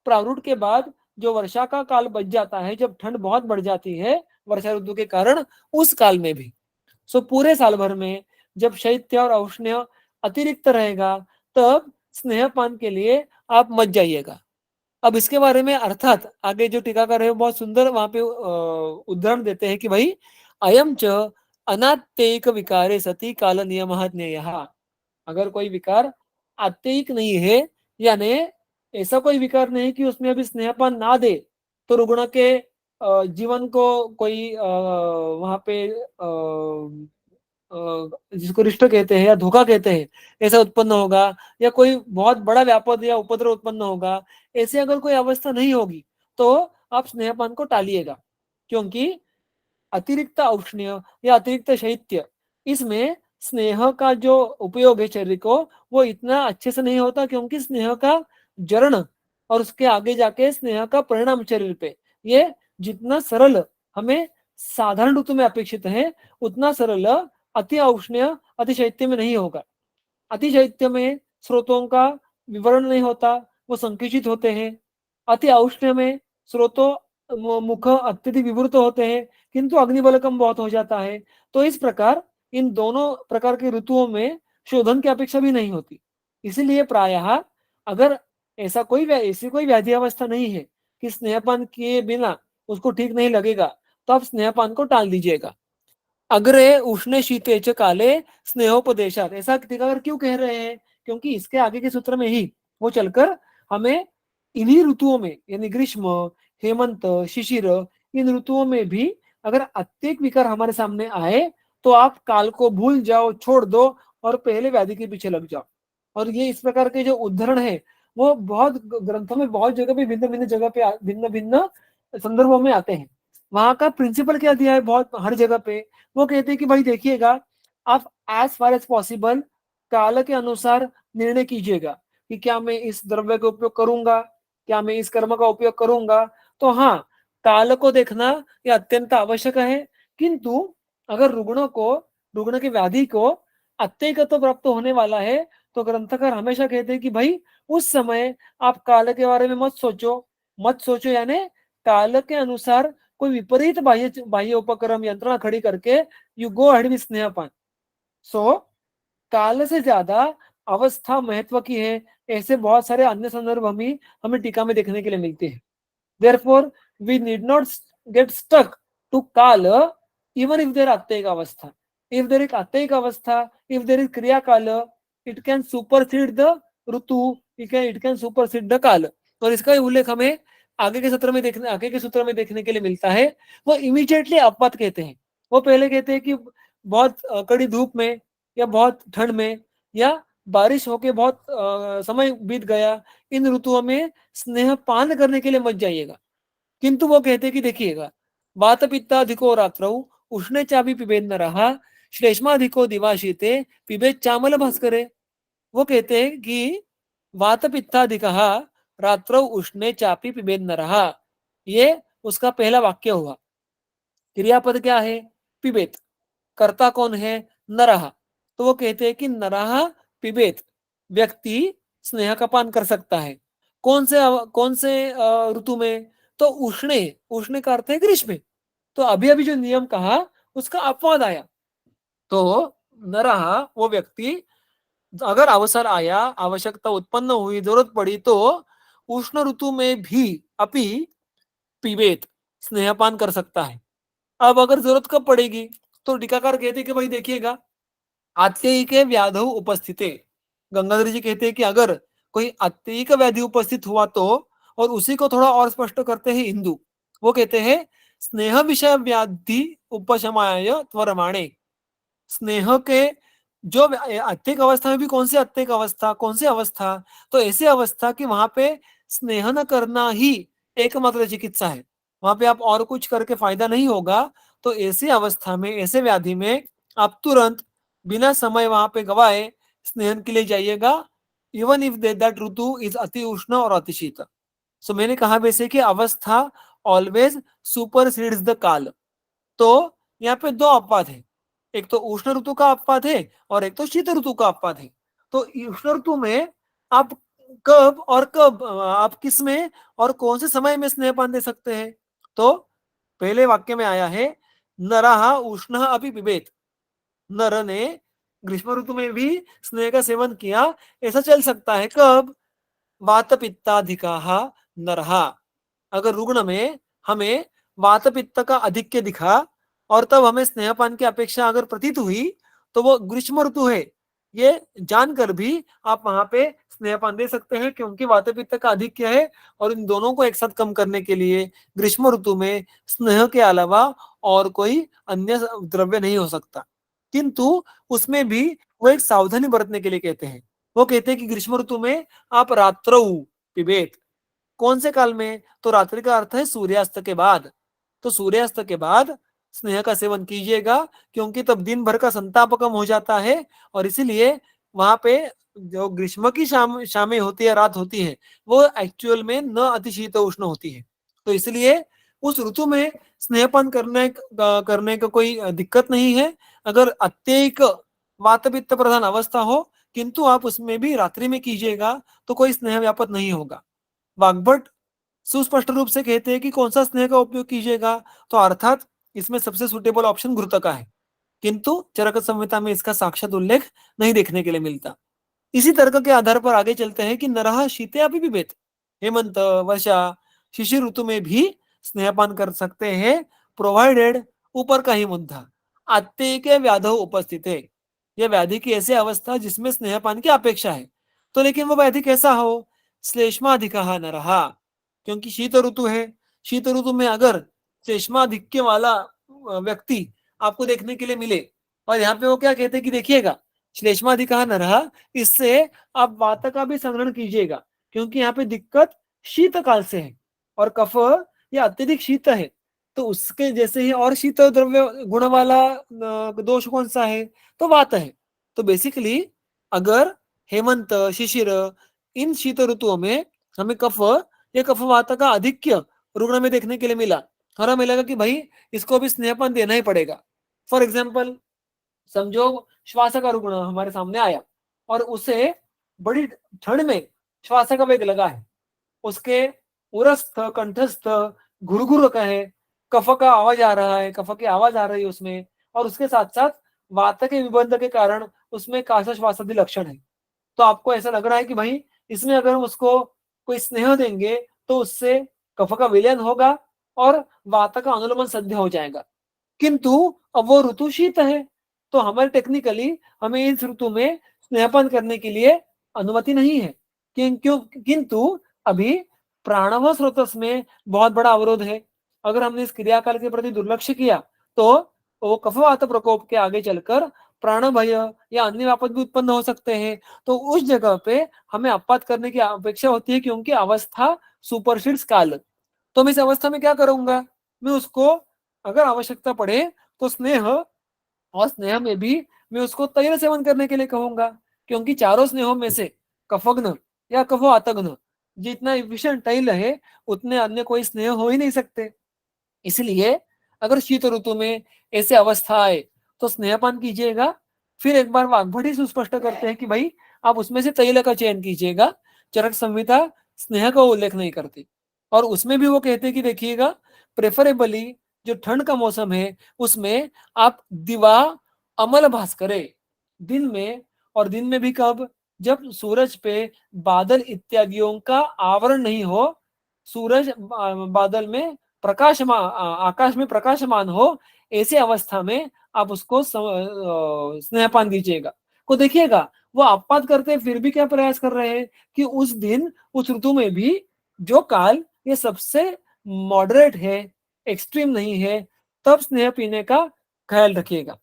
प्रारूढ़ के बाद जो वर्षा का काल बच जाता है, जब ठंड बहुत बढ़ जाती है वर्षा ऋतु के कारण, उस काल में भी। सो पूरे साल भर में जब शैत्य और औष्ण्य अतिरिक्त रहेगा तब स्नेहपान के लिए आप मत जाइएगा। अब इसके बारे में अर्थात आगे जो टीकाकार है बहुत सुंदर वहां पे उदाहरण देते हैं कि भाई अयम च अनात्ययिक विकारे सति काल नियम ज्ञेयः। अगर कोई विकार आत्ययिक नहीं है, यानी ऐसा कोई विकार नहीं कि उसमें अभी स्नेहपान ना दे तो रुग्ण के जीवन को कोई वहां पे जिसको रिष्ट कहते हैं या धोखा कहते हैं ऐसा उत्पन्न होगा, या कोई बहुत बड़ा व्यापद या उपद्रव उत्पन्न होगा, ऐसे अगर कोई अवस्था नहीं होगी तो आप स्नेहपान को टालिएगा। क्योंकि अतिरिक्त औष्ण्य या अतिरिक्त शैत्य, इसमें स्नेह का जो उपयोग है शरीर को वो इतना अच्छे से नहीं होता, क्योंकि स्नेह का जरण और उसके आगे जाके स्नेह का परिणाम शरीर पे ये जितना सरल हमें साधारण ऋतु में अपेक्षित है, उतना सरल अति औष्ण्य अति शैत्य में नहीं होगा। अति शैत्य में स्रोतों का विवरण नहीं होता, वो संकुचित होते हैं। अति औष्ण्य में स्रोतों मुख अत्यधिक विवृत होते हैं, किंतु अग्निबल कम बहुत हो जाता है। तो इस प्रकार इन दोनों प्रकार के ऋतुओं में शोधन की अपेक्षा भी नहीं होती। इसीलिए प्रायः अगर ऐसी कोई व्याधि अवस्था नहीं है कि स्नेहपान किए बिना उसको ठीक नहीं लगेगा, तो आप स्नेहपान को टाल दीजिएगा। अग्रे उष्ण शीते च काले स्नेहोपदेशात, ऐसा टीकाकार क्यों कह रहे हैं? क्योंकि इसके आगे के सूत्र में ही वो चलकर हमें इन्हीं ऋतुओं में यानी ग्रीष्म, हेमंत, शिशिर, इन ऋतुओं में भी अगर अत्यधिक विकार हमारे सामने आए तो आप काल को भूल जाओ, छोड़ दो और पहले व्याधि के पीछे लग जाओ। और ये इस प्रकार के जो उदाहरण है वो बहुत ग्रंथों में बहुत जगह पे भिन्न भिन्न जगह पे भिन्न भिन्न संदर्भों में आते हैं। वहां का प्रिंसिपल क्या दिया है बहुत हर जगह पे, वो कहते हैं कि भाई देखिएगा आप एज फार एज पॉसिबल काल के अनुसार निर्णय कीजिएगा कि क्या मैं इस द्रव्य का उपयोग करूंगा, क्या मैं इस कर्म का उपयोग करूंगा। तो हाँ, काल को देखना यह अत्यंत आवश्यक है। किंतु अगर रुग्णों को रुग्ण की व्याधि को अत्ययिकत्व प्राप्त होने वाला है, तो ग्रंथकार हमेशा कहते हैं कि भाई उस समय आप काल के बारे में मत सोचो यानी काल के अनुसार कोई विपरीत बाह्य बाह्य उपक्रम यंत्रणा खड़ी करके यू गो अहेड विथ स्नेहपान। सो काल से ज्यादा अवस्था महत्व की है, ऐसे बहुत सारे अन्य संदर्भ हमें टीका में देखने के लिए मिलते हैं। Therefore, we need not get stuck to kala even if there are attayika avastha. If there is attayika avastha, if there is kriya kala, it can supersede the Ritu, it can supersede the काल। और इसका उल्लेख हमें आगे के सूत्र में देखने के लिए मिलता है। वो इमीडिएटली अपवाद कहते हैं। वो पहले कहते हैं कि बहुत कड़ी धूप में या बहुत ठंड में या बारिश होके बहुत समय बीत गया, इन ऋतुओं में स्नेह पान करने के लिए मत जाइएगा। किंतु वो कहते कि देखिएगा, वात पित्ताधिको रात्रौ उष्णे चापि पिबेद नरः श्लेष्माधिको दिवाशीते पिबेद चामल भास्करे। वो कहते हैं कि वात पित्ताधिकः रात्रौ उष्णे चापि पिबेद नरः, ये उसका पहला वाक्य हुआ। क्रियापद क्या है? पिबेत। कर्ता कौन है? नरः। तो वो कहते हैं कि नरः पिबेत, व्यक्ति स्नेह का पान कर सकता है। कौन से ऋतु में? तो उष्णे का अर्थ है ग्रीष्म में। तो अभी जो नियम कहा उसका अपवाद आया। तो नरः वो व्यक्ति, अगर अवसर आया, आवश्यकता उत्पन्न हुई, जरूरत पड़ी तो उष्ण ऋतु में भी अपि पिबेत, स्नेहपान कर सकता है। अब अगर जरूरत कब पड़ेगी? तो टीकाकार कहते कि भाई देखिएगा, आत्ययिके व्याधौ उपस्थिते, गंगाधर जी कहते हैं कि अगर कोई आत्ययिक व्याधि उपस्थित हुआ तो, और उसी को थोड़ा और स्पष्ट करते हैं हिंदू। वो कहते हैं स्नेह विषय व्याधि उपशमाय त्वरमाणे। स्नेह के जो अत्यधिक अवस्था में भी कौन सी अत्यधिक अवस्था, कौन सी अवस्था? तो ऐसी अवस्था कि वहां पे स्नेह न करना ही एकमात्र चिकित्सा है, वहां पे आप और कुछ करके फायदा नहीं होगा। तो ऐसी अवस्था में, ऐसे व्याधि में आप तुरंत बिना समय वहां पे गवाए स्नेहन के लिए जाइएगा, even if that Ritu is अति उष्ण और अति शीत। सो मैंने कहा वैसे कि अवस्था ऑलवेज सुपरसीड्स द काल। तो यहाँ पे दो अपवाद है, एक तो उष्ण ऋतु का अपवाद है और एक तो शीत ऋतु का अपवाद है। तो उष्ण ऋतु में आप कब आप किस में और कौन से समय में स्नेहपान दे सकते हैं? तो पहले वाक्य में आया है नरः उष्ण अपि पिबेत, नर ने ग्रीष्म ऋतु में भी स्नेह का सेवन किया। ऐसा चल सकता है कब? वात पित्ताधिकाः नरः, अगर रुग्ण में हमें वात पित्त का अधिक्य दिखा और तब हमें स्नेहपान की अपेक्षा अगर प्रतीत हुई, तो वो ग्रीष्म ऋतु है ये जानकर भी आप वहां पे स्नेहपान दे सकते हैं, क्योंकि वात पित्त का अधिक्य है और इन दोनों को एक साथ कम करने के लिए ग्रीष्म ऋतु में स्नेह के अलावा और कोई अन्य द्रव्य नहीं हो सकता। किंतु उसमें भी वो एक सावधानी बरतने के लिए कहते हैं। वो कहते हैं कि ग्रीष्म ऋतु में आप रात्रौ पिबेत, कौन से काल में? तो रात्रि का अर्थ है सूर्यास्त के बाद। तो सूर्यास्त के बाद स्नेह का सेवन कीजिएगा, क्योंकि तब दिन भर का संताप कम हो जाता है और इसीलिए वहां पे जो ग्रीष्म की शामें होती है, रात होती है, वो एक्चुअल में न अति शीत उष्ण होती है। तो इसलिए उस ऋतु में स्नेहपान करने का कोई दिक्कत नहीं है, अगर अत्यधिक वात पित्त प्रधान अवस्था हो, किंतु आप उसमें भी रात्रि में कीजिएगा तो कोई स्नेह व्यापत नहीं होगा। वाग्भट सुस्पष्ट रूप से कहते हैं कि कौन सा स्नेह का उपयोग कीजिएगा, तो अर्थात इसमें सबसे सुटेबल ऑप्शन घृत का है, किंतु चरक संहिता में इसका साक्षात उल्लेख नहीं देखने के लिए मिलता। इसी तर्क के आधार पर आगे चलते हैं कि नरः शीते अपि पिबेत, हेमंत वर्षा शिशिर ऋतु में भी स्नेहपान कर सकते हैं, प्रोवाइडेड ऊपर का ही मुद्दा अत्ययिक व्याधो उपस्थित है, यह व्याधि की ऐसी अवस्था जिसमें स्नेहपान की अपेक्षा है। तो लेकिन वो व्याधि कैसा हो? श्लेष्माधिकः नरः, क्योंकि शीत ऋतु है, शीत ऋतु में अगर श्लेष्माधिक्य वाला व्यक्ति आपको देखने के लिए मिले, और यहाँ पे वो क्या कहते हैं कि देखिएगा श्लेष्माधिकः नरः, इससे आप वात का भी संग्रहण कीजिएगा, क्योंकि यहाँ पे दिक्कत शीत काल से है और कफ या अत्यधिक शीत है। तो उसके जैसे ही और शीत द्रव्य गुण वाला दोष कौन सा है? तो वात है। तो बेसिकली अगर हेमंत शिशिर इन शीत ऋतुओं में हमें कफ या कफ वात का अधिक्य रुग्ण में देखने के लिए मिला और हमें लगा कि भाई इसको भी स्नेहपान देना ही पड़ेगा। फॉर एग्जाम्पल समझो श्वास का रुग्ण हमारे सामने आया और उसे बड़ी ठंड में श्वास का वेग लगा है, उसके उरस्थ कंठस्थ घुरघुर का है, कफ का आवाज आ रहा है, कफ की आवाज आ रही है उसमें, और उसके साथ साथ वात के विबंध के कारण उसमें काश श्वासादि लक्षण है। तो आपको ऐसा लग रहा है कि भाई इसमें अगर हम उसको कोई स्नेह देंगे तो उससे कफ का विलयन होगा और वात का अनुलोमन सद्य हो जाएगा, किंतु अब वो ऋतु शीत है, तो हमारे टेक्निकली हमें इस ऋतु में स्नेहपान करने के लिए अनुमति नहीं है। क्यों? किंतु अभी प्राणव स्रोतस में बहुत बड़ा अवरोध है। अगर हमने इस क्रियाकाल के प्रति दुर्लक्ष्य किया तो वो कफवात प्रकोप के आगे चलकर प्राण भय या अन्य आफत भी उत्पन्न हो सकते हैं। तो उस जगह पे हमें आपात करने की अपेक्षा होती है, क्योंकि अवस्था सुपरसीड्स काल। तो मैं इस अवस्था में क्या करूंगा, मैं उसको अगर आवश्यकता पड़े तो स्नेह, और स्नेह में भी मैं उसको तैल सेवन करने के लिए कहूंगा, क्योंकि चारों स्नेहों में से कफग्न या कफो आतग्न जितना विषण तैल है उतने अन्य कोई स्नेह हो ही नहीं सकते। इसलिए अगर शीत ऋतु में ऐसे अवस्था आए तो स्नेहपान कीजिएगा। फिर एक बार वाग्भटी सुस्पष्ट करते हैं कि भाई आप उसमें से तैल का चयन कीजिएगा। चरक संहिता स्नेह का उल्लेख नहीं करती, और उसमें भी वो कहते हैं कि देखिएगा प्रेफरेबली जो ठंड का मौसम है उसमें आप दिवा अमल भास करें दिन में, और दिन में भी कब, जब सूरज पे बादल इत्यादियों का आवरण नहीं हो, सूरज बादल में प्रकाशमान, आकाश में प्रकाशमान हो, ऐसे अवस्था में आप उसको स्नेहपान दीजिएगा। को देखिएगा वो आपात करते फिर भी क्या प्रयास कर रहे हैं कि उस दिन उस ऋतु में भी जो काल ये सबसे मॉडरेट है, एक्सट्रीम नहीं है, तब स्नेह पीने का ख्याल रखिएगा।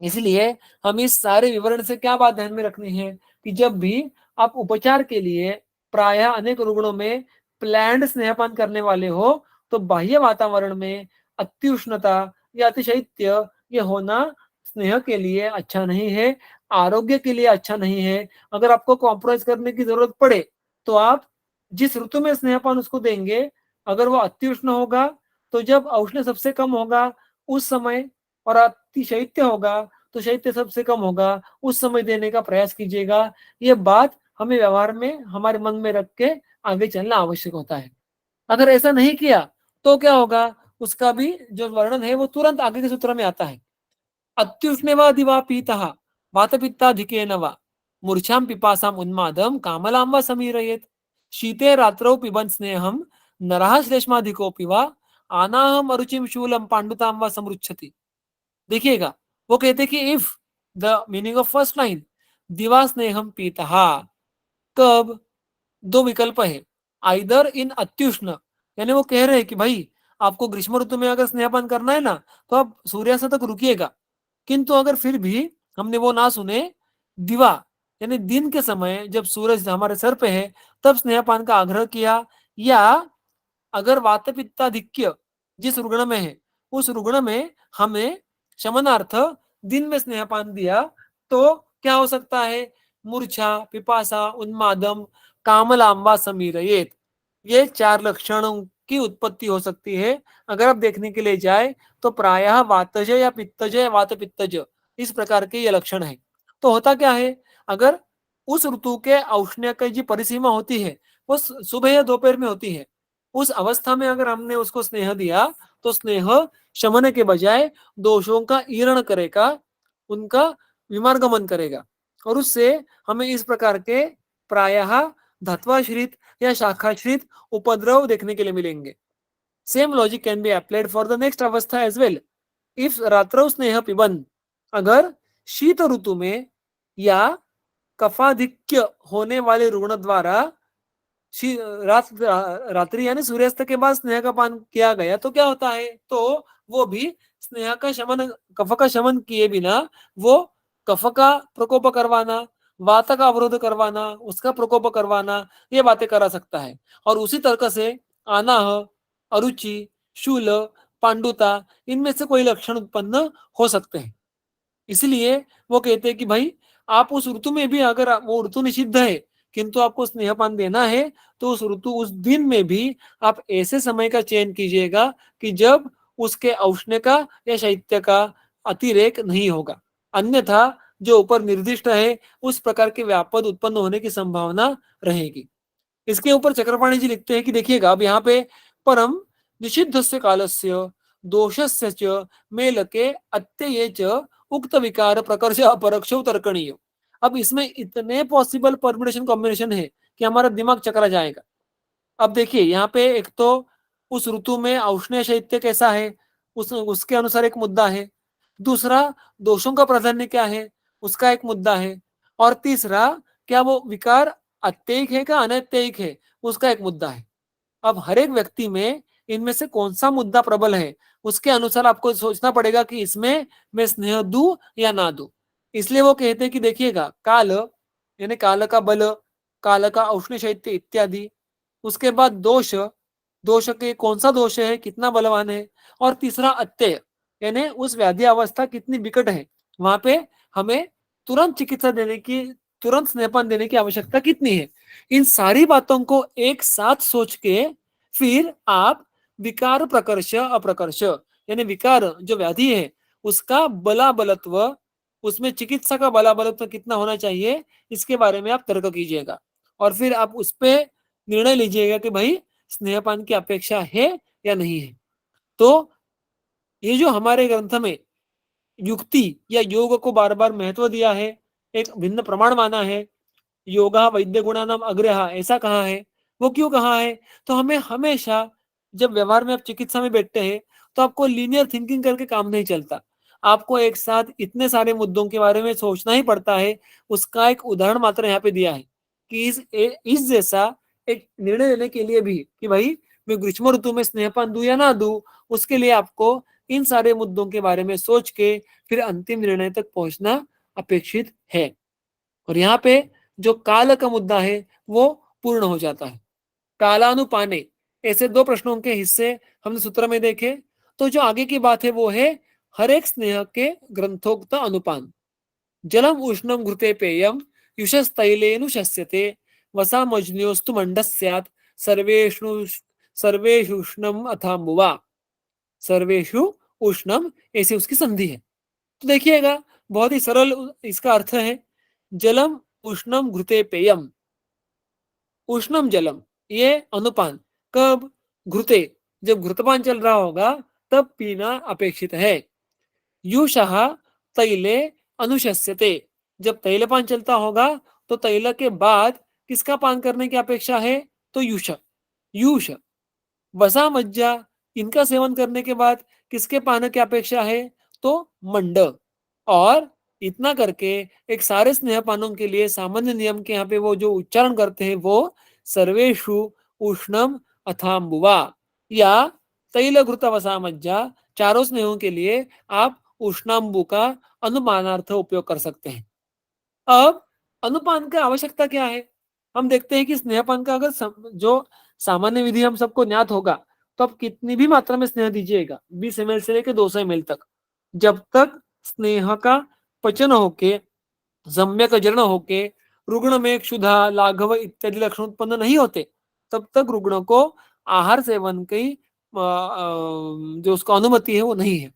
इसलिए हम इस सारे विवरण से क्या बात ध्यान में रखनी है कि जब भी आप उपचार के लिए प्रायः अनेक रुग्णों में प्लैंड स्नेहपान करने वाले हो तो बाह्य वातावरण में अत्युष्णता या अतिशैत्य ये होना स्नेह के लिए अच्छा नहीं है, आरोग्य के लिए अच्छा नहीं है। अगर आपको कॉम्प्रोमाइज करने की जरूरत पड़े तो आप जिस ऋतु में स्नेहपान उसको देंगे, अगर वो अत्युष्ण होगा तो जब औष्ण्य सबसे कम होगा उस समय, और अतिशैत्य होगा तो शैत्य सबसे कम होगा उस समय देने का प्रयास कीजिएगा। ये बात हमें व्यवहार में हमारे मन में रख के आगे चलना आवश्यक होता है। अगर ऐसा नहीं किया तो क्या होगा, उसका भी जो वर्णन है वो तुरंत आगे के सूत्र में आता है। अत्युष्णे वा दिवा पीतः वातपित्ताधिकेन वा मूर्छां पिपासाम् उन्मादं कामलां वा समीरयेत् शीते रात्रौ पिबन् स्नेहं नरः श्लेष्माधिकोऽपि वा आनाहम अरुचिम शूलम पांडुतां वा समृच्छति। देखिएगा वो कहते कि if the meaning of first line दिवा स्नेहम पीतः, कब, दो विकल्प है, आइदर इन अत्युष्ण, यानी वो कह रहे हैं कि भाई आपको ग्रीष्म ऋतु में अगर स्नेहपान करना है ना तो आप सूर्यास्त तक रुकिएगा, किंतु अगर फिर भी हमने वो ना सुने, दिवा यानी दिन के समय जब सूरज हमारे सर पे है तब स्नेहपान का आग्रह किया, या अगर वातपित्ताधिक्य जिस रुग्ण में है उस रुग्ण में हमें शमनार्थ दिन में स्नेहपान दिया तो क्या हो सकता है, मूर्छा, पिपासा, उन्मादम, कामलांबा समीरयेत, ये चार लक्षणों की उत्पत्ति हो सकती है। अगर आप देखने के लिए जाए तो प्रायः वातज या पित्तज या वात पित्तज इस प्रकार के ये लक्षण है। तो होता क्या है, अगर उस ऋतु के औष्ण्य की जो परिसीमा होती है वो सुबह या दोपहर में होती है, उस अवस्था में अगर हमने उसको स्नेह दिया तो स्नेह शमन के बजाय दोषों का ईरण करेगा, उनका विमार्गमन करेगा, और उससे हमें इस प्रकार के प्रायः धत्वाश्रित या शाखाश्रित उपद्रव देखने के लिए मिलेंगे। Same logic can be applied for the next अवस्था एज वेल। इफ रात्रौ स्नेह पिबन, अगर शीत ऋतु में या कफाधिक्य होने वाले रुग्ण द्वारा रात्रि यानी सूर्यास्त के बाद स्नेह का पान किया गया तो क्या होता है, तो वो भी स्नेह का शमन, कफ का शमन किए बिना वो कफ का प्रकोप करवाना, वात का अवरोध करवाना, उसका प्रकोप करवाना, ये बातें करा सकता है। और उसी तर्क से अनाह, अरुचि, शूल, पांडुता, इनमें से कोई लक्षण उत्पन्न हो सकते हैं। इसलिए वो कहते हैं कि भाई आप उस ऋतु में भी, अगर वो ऋतु निषिद्ध है किंतु आपको स्नेहपान देना है तो उस ऋतु, उस दिन में भी आप ऐसे समय का चयन कीजिएगा कि जब उसके औष्ण्य का या शैत्य का अतिरेक नहीं होगा। अन्यथा जो ऊपर निर्दिष्ट है उस प्रकार के व्यापद उत्पन्न होने की संभावना रहेगी। इसके ऊपर चक्रपाणी जी लिखते हैं कि देखिएगा अब यहाँ पे परम निषिद्धस्य कालस्य दोषस्य च मेलके अत्यये च उक्त विकार प्रकर्ष अपरक्षो तर्कणीय। अब इसमें इतने पॉसिबल परम्यूटेशन कॉम्बिनेशन है कि हमारा दिमाग चकरा जाएगा। अब देखिए यहाँ पे एक तो उस ऋतु में औष्ण्य शैत्य कैसा है उस उसके अनुसार एक मुद्दा है, दूसरा दोषों का प्राधान्य क्या है उसका एक मुद्दा है, और तीसरा क्या वो विकार अत्ययिक है क्या अनत्ययिक है उसका एक मुद्दा है। अब हर एक व्यक्ति में इनमें से कौन सा मुद्दा प्रबल है उसके अनुसार आपको सोचना पड़ेगा कि इसमें मैं स्नेह दूं या ना दूं। इसलिए वो कहते हैं कि देखिएगा काल यानी काल का बल, काल का औष्ण्य शैत्य इत्यादि, उसके बाद दोष, दोष के कौन सा दोष है कितना बलवान है, और तीसरा अत्यय यानी उस व्याधि अवस्था कितनी विकट है, वहां पे हमें तुरंत चिकित्सा देने की, तुरंत स्नेहपान देने की आवश्यकता कितनी है। इन सारी बातों को एक साथ सोच के फिर आप विकार प्रकर्ष अप्रकर्ष यानी विकार जो व्याधि है उसका बलाबलत्व, उसमें चिकित्सा का बलाबलत्व कितना होना चाहिए इसके बारे में आप तर्क कीजिएगा, और फिर आप उस पर निर्णय लीजिएगा कि भाई स्नेहपान की अपेक्षा है या नहीं है। तो ये जो हमारे ग्रंथ में युक्ति या योग को बार बार महत्व दिया है, एक भिन्न प्रमाण माना है, योगा वैद्य गुणानाम अग्रह ऐसा कहा है, वो क्यों कहा है? तो हमें हमेशा जब व्यवहार में आप चिकित्सा में बैठते हैं तो आपको लीनियर थिंकिंग करके काम नहीं चलता, आपको एक साथ इतने सारे मुद्दों के बारे में सोचना ही पड़ता है। उसका एक उदाहरण मात्र यहाँ पे दिया है कि इस जैसा एक निर्णय लेने के लिए भी कि भाई मैं ग्रीष्म ऋतु में स्नेहपान दूं या ना दूं, उसके लिए आपको इन सारे मुद्दों के बारे में सोच के फिर अंतिम निर्णय तक पहुंचना अपेक्षित है। और यहाँ पे जो काल का मुद्दा है वो पूर्ण हो जाता है। कालानुपाने ऐसे दो प्रश्नों के हिस्से हमने सूत्र में देखे। तो जो आगे की बात है वो है हर एक स्नेह के ग्रंथोक्त अनुपान। जलम उष्णम घृते पेयम युषस्तैलेनु शस्यते वसा मजन्योस्तु मंडः स्यात् सर्वेषु सर्वेषु उष्णम अथाम्बुवा। सर्वेषु उष्णम ऐसी उसकी संधि है। तो देखिएगा बहुत ही सरल इसका अर्थ है, जलम उष्णम घृते पेयम, उष्णम जलम ये अनुपान कब, घृते जब घृतपान चल रहा होगा तब पीना अपेक्षित है। युषः तैले अनुशस्यते, जब तैलपान चलता होगा तो तैल के बाद किसका पान करने की अपेक्षा है, तो युष, युष। वसा मज्जा, इनका सेवन करने के बाद किसके पाने की अपेक्षा है, तो मंड। और इतना करके एक सारे स्नेह पानों के लिए सामान्य नियम के यहाँ पे वो जो उच्चारण करते हैं वो सर्वेषु उष्णम अथाम्बुवा या तैलघृत वसा मज्जा, चारों स्नेहों के लिए आप उष्णाम्बु का अनुमानार्थ उपयोग कर सकते हैं। अब अनुपान की आवश्यकता क्या है, हम देखते हैं कि स्नेहपान का अगर जो सामान्य विधि हम सबको ज्ञात होगा तो आप कितनी भी मात्रा में स्नेह दीजिएगा 20 ml से लेकर 200 ml तक, जब तक स्नेह का पचन होके, सम्यक जीर्ण होके रुग्ण में क्षुधा लाघव इत्यादि लक्षण उत्पन्न नहीं होते तब तक रुग्ण को आहार सेवन की जो उसको अनुमति है वो नहीं है।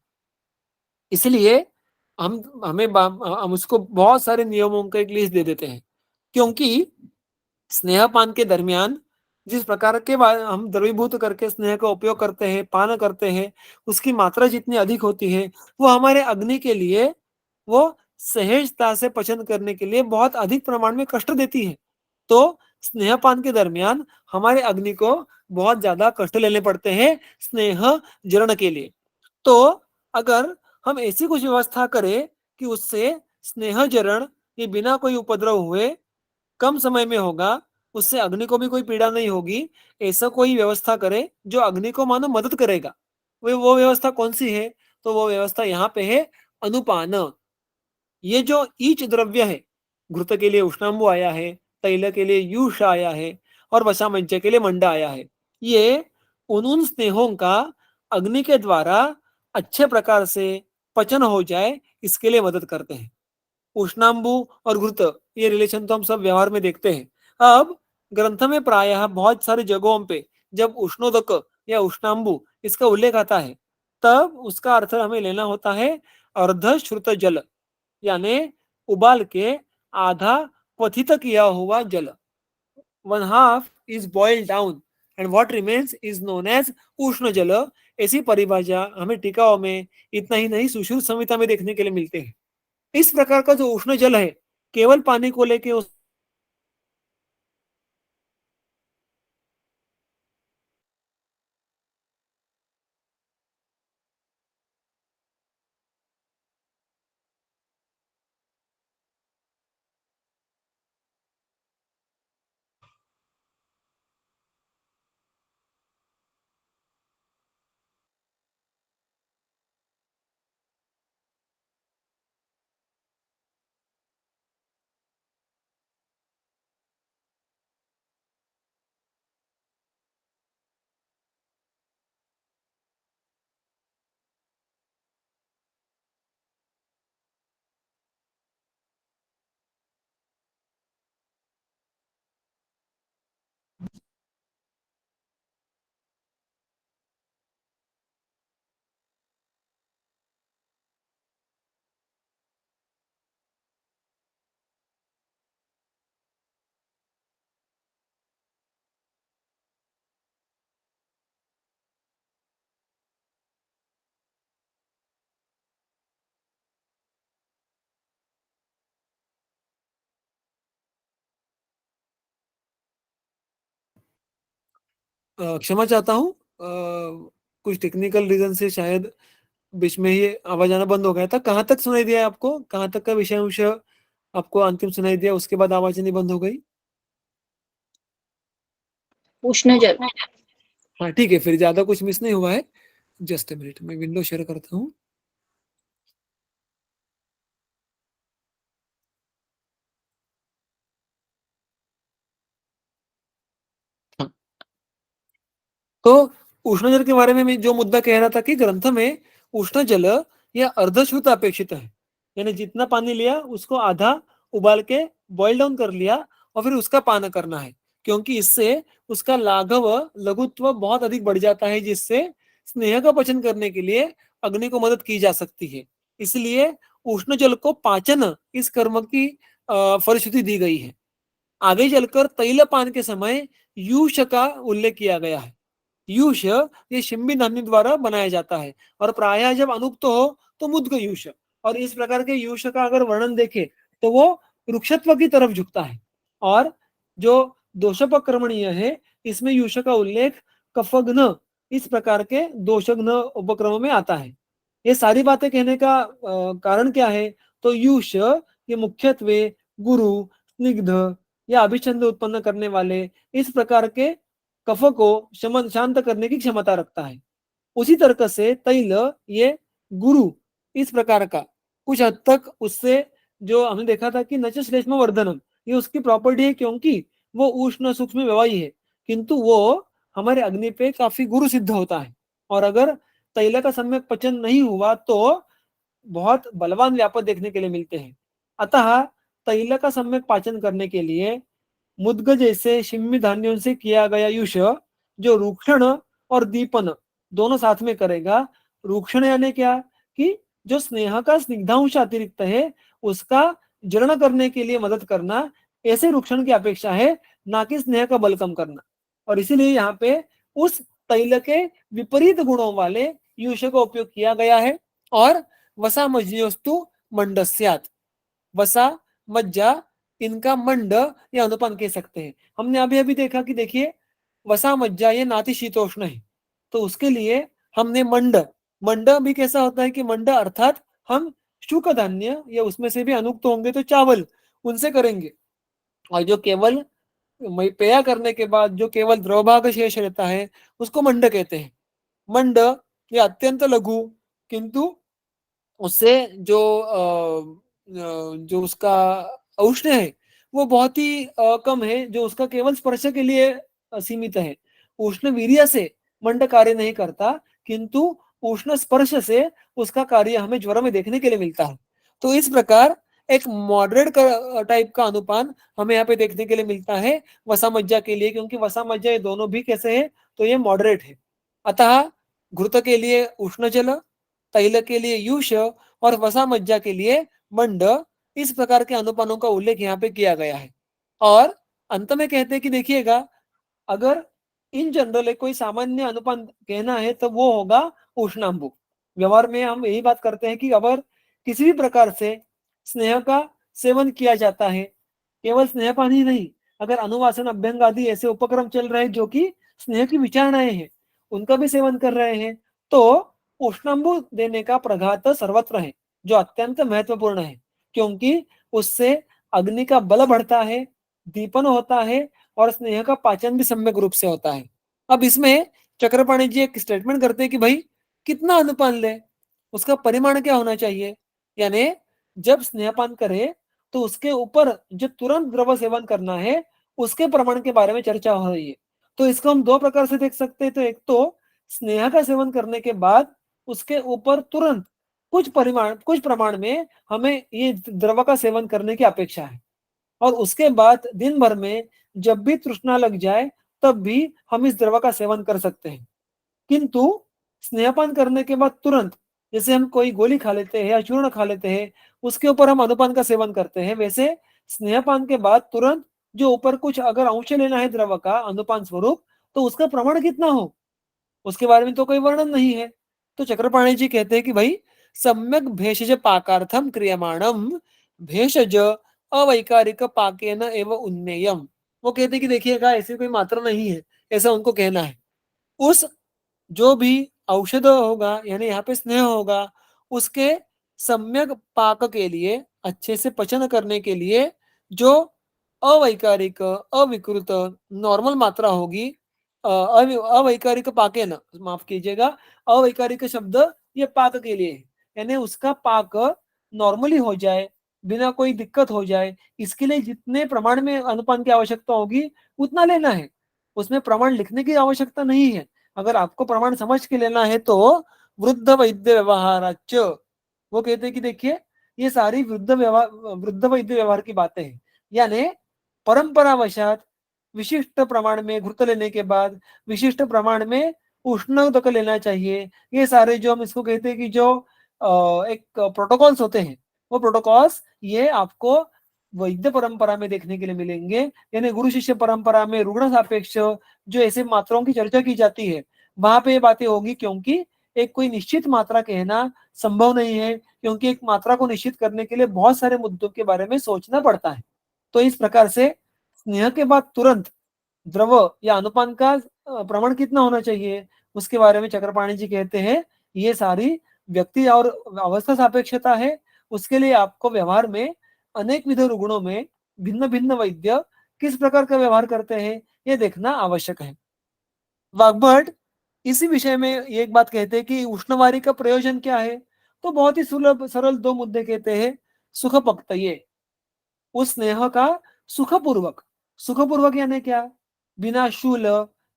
इसलिए हम उसको बहुत सारे नियमों का एक लिस्ट दे देते हैं, क्योंकि स्नेहपान के दरमियान जिस प्रकार के हम द्रवीभूत करके स्नेह का उपयोग करते हैं, पान करते हैं, उसकी मात्रा जितनी अधिक होती है वो हमारे अग्नि के लिए वो सहजता से पचन करने के लिए बहुत अधिक प्रमाण में कष्ट देती है। तो स्नेहपान के दरमियान हमारे अग्नि को बहुत ज्यादा कष्ट लेने पड़ते हैं स्नेह जरण के लिए। तो अगर हम ऐसी कुछ व्यवस्था करें कि उससे स्नेह जरण ये बिना कोई उपद्रव हुए कम समय में होगा, उससे अग्नि को भी कोई पीड़ा नहीं होगी, ऐसा कोई व्यवस्था करे जो अग्नि को मानो मदद करेगा, वो व्यवस्था कौन सी है, तो वो व्यवस्था यहाँ पे है अनुपान। ये जो ईच द्रव्य है, घृत के लिए उष्णाम्बु आया है, तैल के लिए यूष आया है और वसामज्ज के लिए मंडा आया है, ये उन स्नेहों का अग्नि के द्वारा अच्छे प्रकार से पचन हो जाए इसके लिए मदद करते हैं। उष्णाम्बु और घृत ये रिलेशन तो हम सब व्यवहार में देखते हैं। अब ग्रंथ में प्रायः बहुत सारी जगहों पे जब उष्णोदक या उष्णाम्बु इसका उल्लेख आता है तब उसका अर्थ हमें लेना होता है अर्ध श्रुत जल, यानी उबाल के आधा पथित किया हुआ जल। 1/2 is boiled down and what remains is known as उष्ण जल। ऐसी परिभाषा हमें टीकाओं में इतना ही नहीं सुश्रुत संहिता में देखने के लिए मिलते हैं। इस प्रकार का जो उष्ण जल है केवल पानी को लेके उस क्षमा चाहता हूँ, कुछ टेक्निकल रीजन से शायद बीच में ही आवाज आना बंद हो गया था। कहाँ तक सुनाई दिया आपको? कहाँ तक का विषय अंश आपको अंतिम सुनाई दिया, उसके बाद आवाज नहीं बंद हो गई? उष्ण जल। हाँ ठीक है, फिर ज्यादा कुछ मिस नहीं हुआ है। जस्ट ए मिनट, मैं विंडो शेयर करता हूँ। हाँ, तो उष्ण जल के बारे में मैं जो मुद्दा कह रहा था कि ग्रंथ में उष्ण जल या अर्धश्रुत अपेक्षित है, यानी जितना पानी लिया उसको आधा उबाल के बॉइल डाउन कर लिया और फिर उसका पान करना है, क्योंकि इससे उसका लाघव लघुत्व बहुत अधिक बढ़ जाता है, जिससे स्नेह का पचन करने के लिए अग्नि को मदद की जा सकती है। इसलिए उष्ण जल को पाचन इस कर्म की फलश्रुति दी गई है। आगे चलकर तैलपान के समय यूष का उल्लेख किया गया है। यूष ये शिंबी धान्य द्वारा बनाया जाता है और प्रायः जब अनुक्त हो तो मुद्ग यूष। और इस प्रकार के यूष का अगर वर्णन देखें तो वो वृक्षत्व की तरफ झुकता है। और जो दोषोपक्रमणीय है इसमें यूष का उल्लेख कफग्न इस प्रकार के दोषघ्न उपक्रम में आता है। ये सारी बातें कहने का कारण क्या है? तो यूष ये मुख्यत्वे गुरु, स्निग्ध या अभिछंद उत्पन्न करने वाले इस प्रकार के कफ को शांत करने की क्षमता रखता है। उसी तर्क से तैल ये गुरु इस प्रकार का कुछ हद तक उससे जो हमने देखा था कि नच श्लेष्म वर्धनम ये उसकी प्रॉपर्टी है, क्योंकि वो उष्ण सूक्ष्म व्यवाही है, किंतु वो हमारे अग्नि पे काफी गुरु सिद्ध होता है। और अगर तैल का सम्यक पचन नहीं हुआ तो बहुत बलवान व्यापक देखने के लिए मिलते हैं। अतः तैल का सम्यक पाचन करने के लिए मुद्ग जैसे शिम्मी धान्यों से किया गया युष जो रूक्षण और दीपन दोनों साथ में करेगा। रूक्षण यानी क्या कि जो स्नेह का स्निग्धांश अतिरिक्त है उसका जरण करने के लिए मदद करना, ऐसे रूक्षण की अपेक्षा है, ना कि स्नेह का बल कम करना। और इसीलिए यहाँ पे उस तैल के विपरीत गुणों वाले युष का उपयोग किया गया है। और वसा मज्जोस्तु मंडस्यात्, वसा मज्जा इनका मंड या अनुपान कह सकते हैं। हमने अभी अभी देखा कि देखिए वसा मज्जा ये नातिशीतोष्ण है, तो उसके लिए हमने मंड, मंड भी कैसा होता है कि मंड अर्थात हम शुक धान्य या उसमें से भी अनुक्त होंगे तो चावल उनसे करेंगे। और जो केवल पेया करने के बाद जो केवल द्रवभाग शेष रहता है उसको मंड कहते हैं। मंड ये अत्यंत लघु, किंतु उससे जो उसका उष्ण है वो बहुत ही कम है, जो उसका केवल स्पर्श के लिए सीमित है। उष्ण वीर्य से मंड कार्य नहीं करता, किंतु उष्ण स्पर्श से उसका कार्य हमें ज्वर में देखने के लिए मिलता है। तो इस प्रकार एक मॉडरेट टाइप का अनुपान हमें यहाँ पे देखने के लिए मिलता है वसा मज्जा के लिए, क्योंकि वसा मज्जा ये दोनों भी कैसे है तो ये मॉडरेट है। अतः घृत के लिए उष्ण जल, तैल के लिए यूष और वसा मज्जा के लिए मंड, इस प्रकार के अनुपानों का उल्लेख यहाँ पे किया गया है। और अंत में कहते हैं कि देखिएगा, अगर इन जनरल कोई सामान्य अनुपान कहना है तो वो होगा उष्णांबु। व्यवहार में हम यही बात करते हैं कि अगर किसी भी प्रकार से स्नेह का सेवन किया जाता है, केवल स्नेहपान ही नहीं, अगर अनुवासन अभ्यंग आदि ऐसे उपक्रम चल रहे हैं जो कि स्नेह की विचारणाएं हैं, उनका भी सेवन कर रहे हैं, तो उष्णांबु देने का प्रघात सर्वत्र है, जो अत्यंत महत्वपूर्ण है, क्योंकि उससे अग्नि का बल बढ़ता है, दीपन होता है और स्नेह का पाचन भी सम्यक रूप से होता है। अब इसमें चक्रपाणी जी एक स्टेटमेंट करते हैं कि भाई कितना अनुपान ले, उसका परिमाण क्या होना चाहिए, यानी जब स्नेहपान करे तो उसके ऊपर जो तुरंत द्रव सेवन करना है उसके प्रमाण के बारे में चर्चा हो रही है। तो इसको हम दो प्रकार से देख सकते हैं। तो एक तो स्नेह का सेवन करने के बाद उसके ऊपर तुरंत कुछ प्रमाण में हमें ये द्रव का सेवन करने की अपेक्षा है, और उसके बाद दिन भर में जब भी तृष्णा लग जाए तब भी हम इस द्रव का सेवन कर सकते हैं। किंतु स्नेहपान करने के बाद तुरंत, जैसे हम कोई गोली खा लेते हैं या चूर्ण खा लेते हैं, उसके ऊपर हम अनुपान का सेवन करते हैं, वैसे स्नेहपान के बाद तुरंत जो ऊपर कुछ अगर अंश लेना है द्रव का अनुपान स्वरूप, तो उसका प्रमाण कितना हो उसके बारे में तो कोई वर्णन नहीं है। तो चक्रपाणी जी कहते हैं कि भाई सम्यक भेषज पाकार्थम क्रियमाणम भेषज अवैकारिक पाकेन एवं उन्नेयम। वो कहते हैं कि देखिएगा ऐसी कोई मात्रा नहीं है, ऐसा उनको कहना है। उस जो भी औषध होगा, यानी यहाँ पे स्नेह होगा, उसके सम्यक पाक के लिए, अच्छे से पचन करने के लिए जो अवैकारिक अविकृत नॉर्मल मात्रा होगी, अवैकारिक पाके न, माफ कीजिएगा, अवैकारिक शब्द ये पाक के लिए है, यानी उसका पाक नॉर्मली हो जाए, बिना कोई दिक्कत हो जाए, इसके लिए जितने प्रमाण में अनुपान की आवश्यकता होगी उतना लेना है, उसमें प्रमाण लिखने की आवश्यकता नहीं है। अगर आपको प्रमाण समझ के लेना है तो वृद्ध वैद्य व्यवहाराच, वो कहते हैं कि देखिए ये सारी वृद्ध वैद्य व्यवहार की बातें हैं, यानी परंपरावशात विशिष्ट प्रमाण में घृत लेने के बाद विशिष्ट प्रमाण में उष्णोदक लेना चाहिए। ये सारे जो हम इसको कहते हैं कि जो एक प्रोटोकॉल्स होते हैं, वो प्रोटोकॉल्स ये आपको वैद्य परंपरा में देखने के लिए मिलेंगे, यानी गुरु शिष्य परंपरा में रुग्ण सापेक्ष जो ऐसे मात्राओं की चर्चा की जाती है वहां पे ये बातें होगी, क्योंकि एक कोई निश्चित मात्रा कहना संभव नहीं है, क्योंकि एक मात्रा को निश्चित करने के लिए बहुत सारे मुद्दों के बारे में सोचना पड़ता है। तो इस प्रकार से स्नेह के बाद तुरंत द्रव या अनुपान का प्रमाण कितना होना चाहिए उसके बारे में चक्रपाणी जी कहते हैं ये सारी व्यक्ति और अवस्था सापेक्षता है। उसके लिए आपको व्यवहार में अनेक विध रुग्णों में भिन्न भिन्न वैद्य किस प्रकार का व्यवहार करते हैं ये देखना आवश्यक है। वाग्भट इसी विषय में एक बात कहते हैं कि उष्णवारी का प्रयोजन क्या है, तो बहुत ही सुलभ सरल दो मुद्दे कहते हैं। सुख पक्तये, उस स्नेह का सुखपूर्वक, सुखपूर्वक यानी क्या, बिना शूल,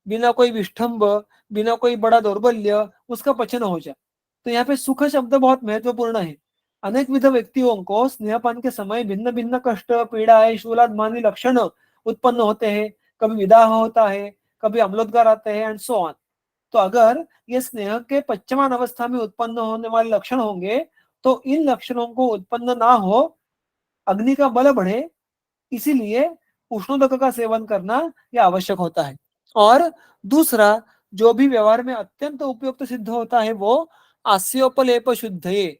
बिना कोई विष्ठंब, बिना कोई बड़ा दौर्बल्य उसका पचन हो जाए। तो यहाँ पे सुख शब्द बहुत महत्वपूर्ण है। अनेक विध व्यक्तियों को स्नेहपान के समय भिन्न भिन्न कष्ट, पीड़ाएं, शूलादमानी लक्षण उत्पन्न होते हैं, कभी विदाह होता है, कभी अम्लोदगार आते हैं एंड सो ऑन। तो अगर ये स्नेह के पश्चमान अवस्था में उत्पन्न होने वाले लक्षण होंगे तो इन लक्षणों को उत्पन्न ना हो, अग्नि का बल बढ़े, इसीलिए उष्णोदक का सेवन करना यह आवश्यक होता है। और दूसरा जो भी व्यवहार में अत्यंत उपयुक्त सिद्ध होता है वो आस्योपलेप शुद्धये,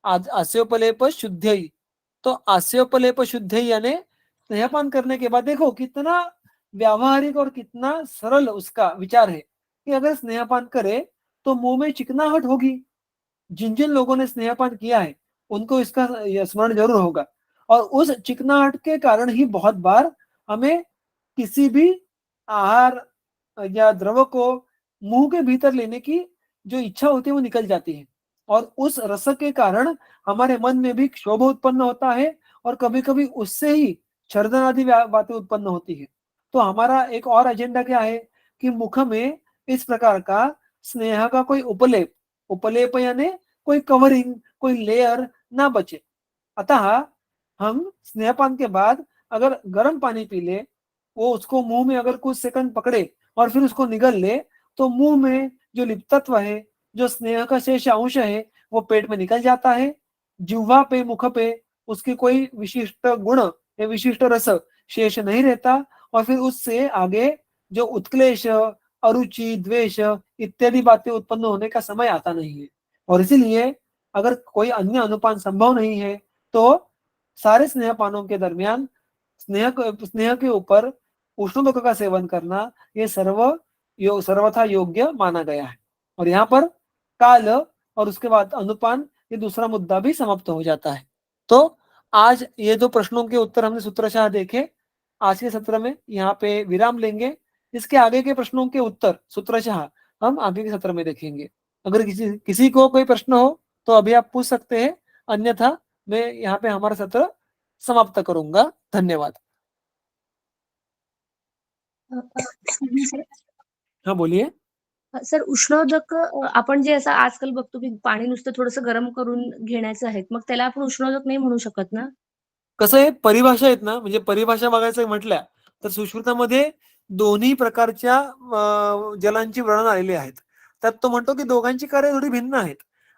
आस्योपलेप शुद्धये। तो आस्योपलेप शुद्धये यानी स्नेहपान करने के बाद देखो कितना व्यावहारिक और कितना सरल उसका विचार है कि अगर स्नेहपान करे तो मुंह में चिकनाहट होगी। जिन जिन लोगों ने स्नेहपान किया है उनको इसका स्मरण जरूर होगा, और उस चिकनाहट के कारण ही बहुत बार हमें किसी भी आहार या द्रव को मुंह के भीतर लेने की जो इच्छा होती है वो निकल जाती है, और उस रस के कारण हमारे मन में भी क्षोभ उत्पन्न होता है, और कभी कभी उससे ही छर्दन आदि बातें उत्पन्न होती है। तो हमारा एक और एजेंडा क्या है कि मुख में इस प्रकार का स्नेह का कोई उपलेप, उपलेप यानी कोई कवरिंग, कोई लेयर ना बचे। अतः हम स्नेहपान के बाद अगर गर्म पानी पी ले, वो उसको मुंह में अगर कुछ सेकंड पकड़े और फिर उसको निगल ले, तो मुंह में जो लिप्तत्व है, जो स्नेह का शेष अंश है, वो पेट में निकल जाता है। जिह्वा पे, मुख पे उसकी कोई विशिष्ट गुण या विशिष्ट रस शेष नहीं रहता, और फिर उससे आगे जो उत्क्लेश, अरुचि, द्वेष इत्यादि बातें उत्पन्न होने का समय आता नहीं है। और इसीलिए अगर कोई अन्य अनुपान संभव नहीं है, तो सारे स्नेहपानों के दरमियान स्नेह के ऊपर उष्णोदक का सेवन करना ये सर्वथा योग्य माना गया है। और यहाँ पर काल और उसके बाद अनुपान, ये दूसरा मुद्दा भी समाप्त हो जाता है। तो आज ये जो प्रश्नों के उत्तर हमने सूत्रशाह देखे, आज के सत्र में यहाँ पे विराम लेंगे। इसके आगे के प्रश्नों के उत्तर सूत्रशाह हम आगे के सत्र में देखेंगे। अगर किसी किसी को कोई प्रश्न हो तो अभी आप पूछ सकते हैं, अन्यथा मैं यहाँ पे हमारा सत्र समाप्त करूंगा। धन्यवाद। सर हाँ बोलिए। सर, उष्णोदक आपण जे असं आजकाल बघतो की पाणी नुसतं थोडंसं गरम करून घेण्याचं आहे, मग त्याला आपण उष्णोदक नाही म्हणू शकत ना? कसं आहे, परिभाषा आहेत ना, म्हणजे परिभाषा बघायचं म्हटल्या तर सुश्रुतामध्ये दोन्ही प्रकारच्या जलांची वर्णन आलेली आहेत. त्यात तो म्हणतो की दोघांची कार्य थोडी भिन्न आहेत.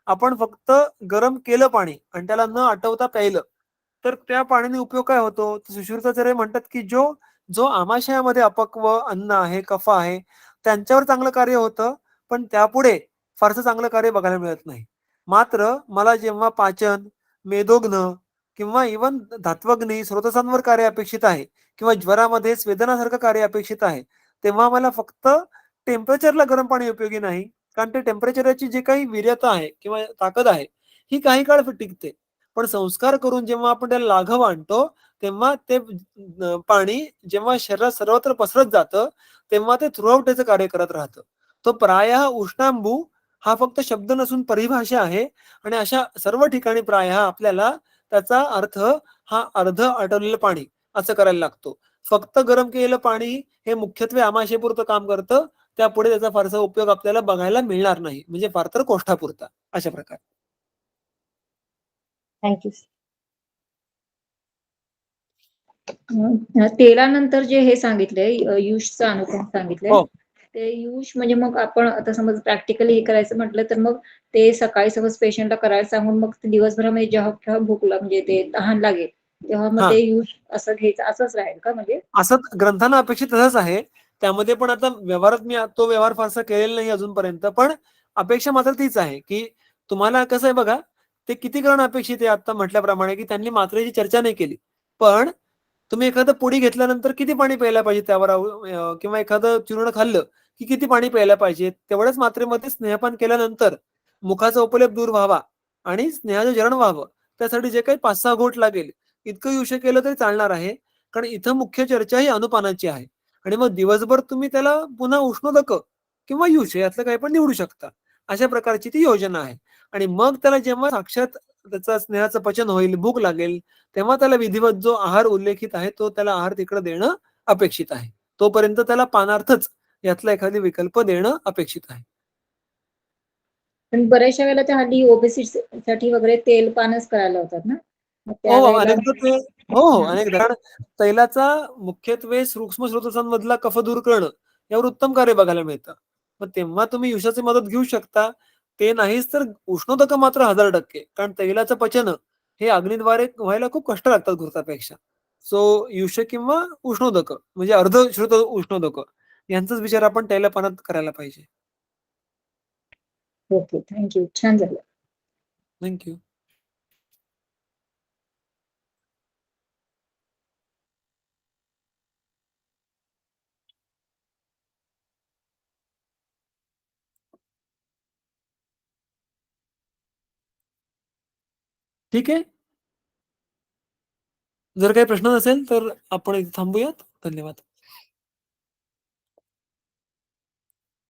आपण फक्त गरम केलं पाणी आणि त्याला न आटवता प्यायलं, तर त्या पाण्याने उपयोग काय होतो? सुश्रुताचार्य म्हणतात की जो जो आमाशयामध्ये अपक्व अन्न आहे, कफ आहे, त्यांच्यावर चांगलं कार्य होतं, पण त्यापुढे फारसं चांगलं कार्य बघायला मिळत नाही. मात्र मला जेव्हा पाचन, मेदोग्न किंवा इव्हन धात्वग्नी स्रोतसांवर कार्य अपेक्षित आहे किंवा ज्वरामध्ये स्वेदनासारखं कार्य अपेक्षित आहे, तेव्हा मला फक्त टेम्परेचरला गरम पाणी उपयोगी नाही. कारण ते टेम्परेचरची जी काही वीर्यता आहे किंवा ताकद आहे, ही काही काळ टिकते. पण संस्कार करून जेव्हा आपण त्याला लाघव आणतो, तेव्हा ते पाणी जेव्हा शरीरात सर्वत्र पसरत जातं, तेव्हा ते थ्रूआउट त्याचं कार्य करत राहतं. तो प्रायः उष्णांबू हा फक्त शब्द नसून परिभाषा आहे, आणि अशा सर्व ठिकाणी प्रायः आपल्याला त्याचा अर्थ हा अर्ध आटवलेलं पाणी असं करायला लागतो. फक्त गरम केलेलं पाणी हे मुख्यत्वे आमाशयापुरतं काम करतं. त्यापुढे त्याचा फारसा उपयोग आपल्याला बघायला मिळणार नाही, म्हणजे फार तर कोष्ठापुरता. अशा प्रकारे. थँक्यू. तेलानंतर जे हे सांगितलंय युषचं अनुक्रम सांगितलंय, हो. ते युष म्हणजे मग आपण आता समज प्रॅक्टिकली हे करायचं म्हटलं तर मग ते सकाळी समज पेशंटला करायला सांगून मग दिवसभरामध्ये जेव्हा केव्हा भूक म्हणजे ते तहान लागेल तेव्हा मग हा, ते युष असं घ्यायचं असंच राहील का? म्हणजे असं ग्रंथांना अपेक्षित तसंच आहे. त्यामध्ये पण आता व्यवहारात मी तो व्यवहार फारसा केलेला नाही अजूनपर्यंत, पण अपेक्षा मात्र तीच आहे की तुम्हाला कसं आहे बघा, ते किती ग्रहण अपेक्षित आहे आता म्हटल्याप्रमाणे की त्यांनी मात्रेची चर्चा नाही केली. पण तुम्ही एखादं पोळी घेतल्यानंतर किती पाणी प्यायला पाहिजे त्यावर किंवा एखादं चूर्ण खाल्लं की किती पाणी प्यायला पाहिजे, तेवढ्याच मात्रेमध्ये स्नेहपान केल्यानंतर मुखाचा उपलेप दूर व्हावा आणि स्नेहाचं जरण व्हावं, त्यासाठी जे काही 5-6 घोट लागेल इतकं युष्य केलं तरी चालणार आहे. कारण इथं मुख्य चर्चा ही अनुपानाची आहे. आणि मग दिवसभर तुम्ही त्याला पुन्हा उष्णोदक किंवा युष यातलं काही पण निवडू शकता. अशा प्रकारची ती योजना आहे. आणि मग त्याला जेव्हा साक्षात त्याचा स्नेहाचं पचन होईल, भूक लागेल, तेव्हा त्याला विधिवत जो आहार उल्लेखित आहे तो त्याला आहार तिकडे देणं अपेक्षित आहे. तोपर्यंत त्याला पानार्थच यातला एखादी विकल्प देणं अपेक्षित आहे. पण बऱ्याचशा वेळेला ते हल्ली ओबेसिटी साठी वगैरे तेलपानच करायला होतात ना, मग हो, हो. त्यावेळेला अनेकदा ते हो, हो. अनेकदा. कारण तैलाचा मुख्यत्वे सूक्ष्म स्रोतसांमधला कफ दूर करणं यावर उत्तम कार्य बघायला मिळतं. मग तेव्हा तुम्ही युषाची मदत घेऊ शकता. ते नाहीच तर उष्णोदकं मात्र 1000%. कारण तैलाचं पचन हे अग्नीद्वारे व्हायला खूप कष्ट लागतात घृतापेक्षा. सो युष किंवा उष्णोदकं म्हणजे अर्धश्रुत उष्णोदकं यांचाच विचार आपण तैलपानात करायला पाहिजे. Okay, thank you. छान झालं. Thank you. ठीक आहे. जर काही प्रश्न नसेल तर आपण इथे थांबूयात. धन्यवाद.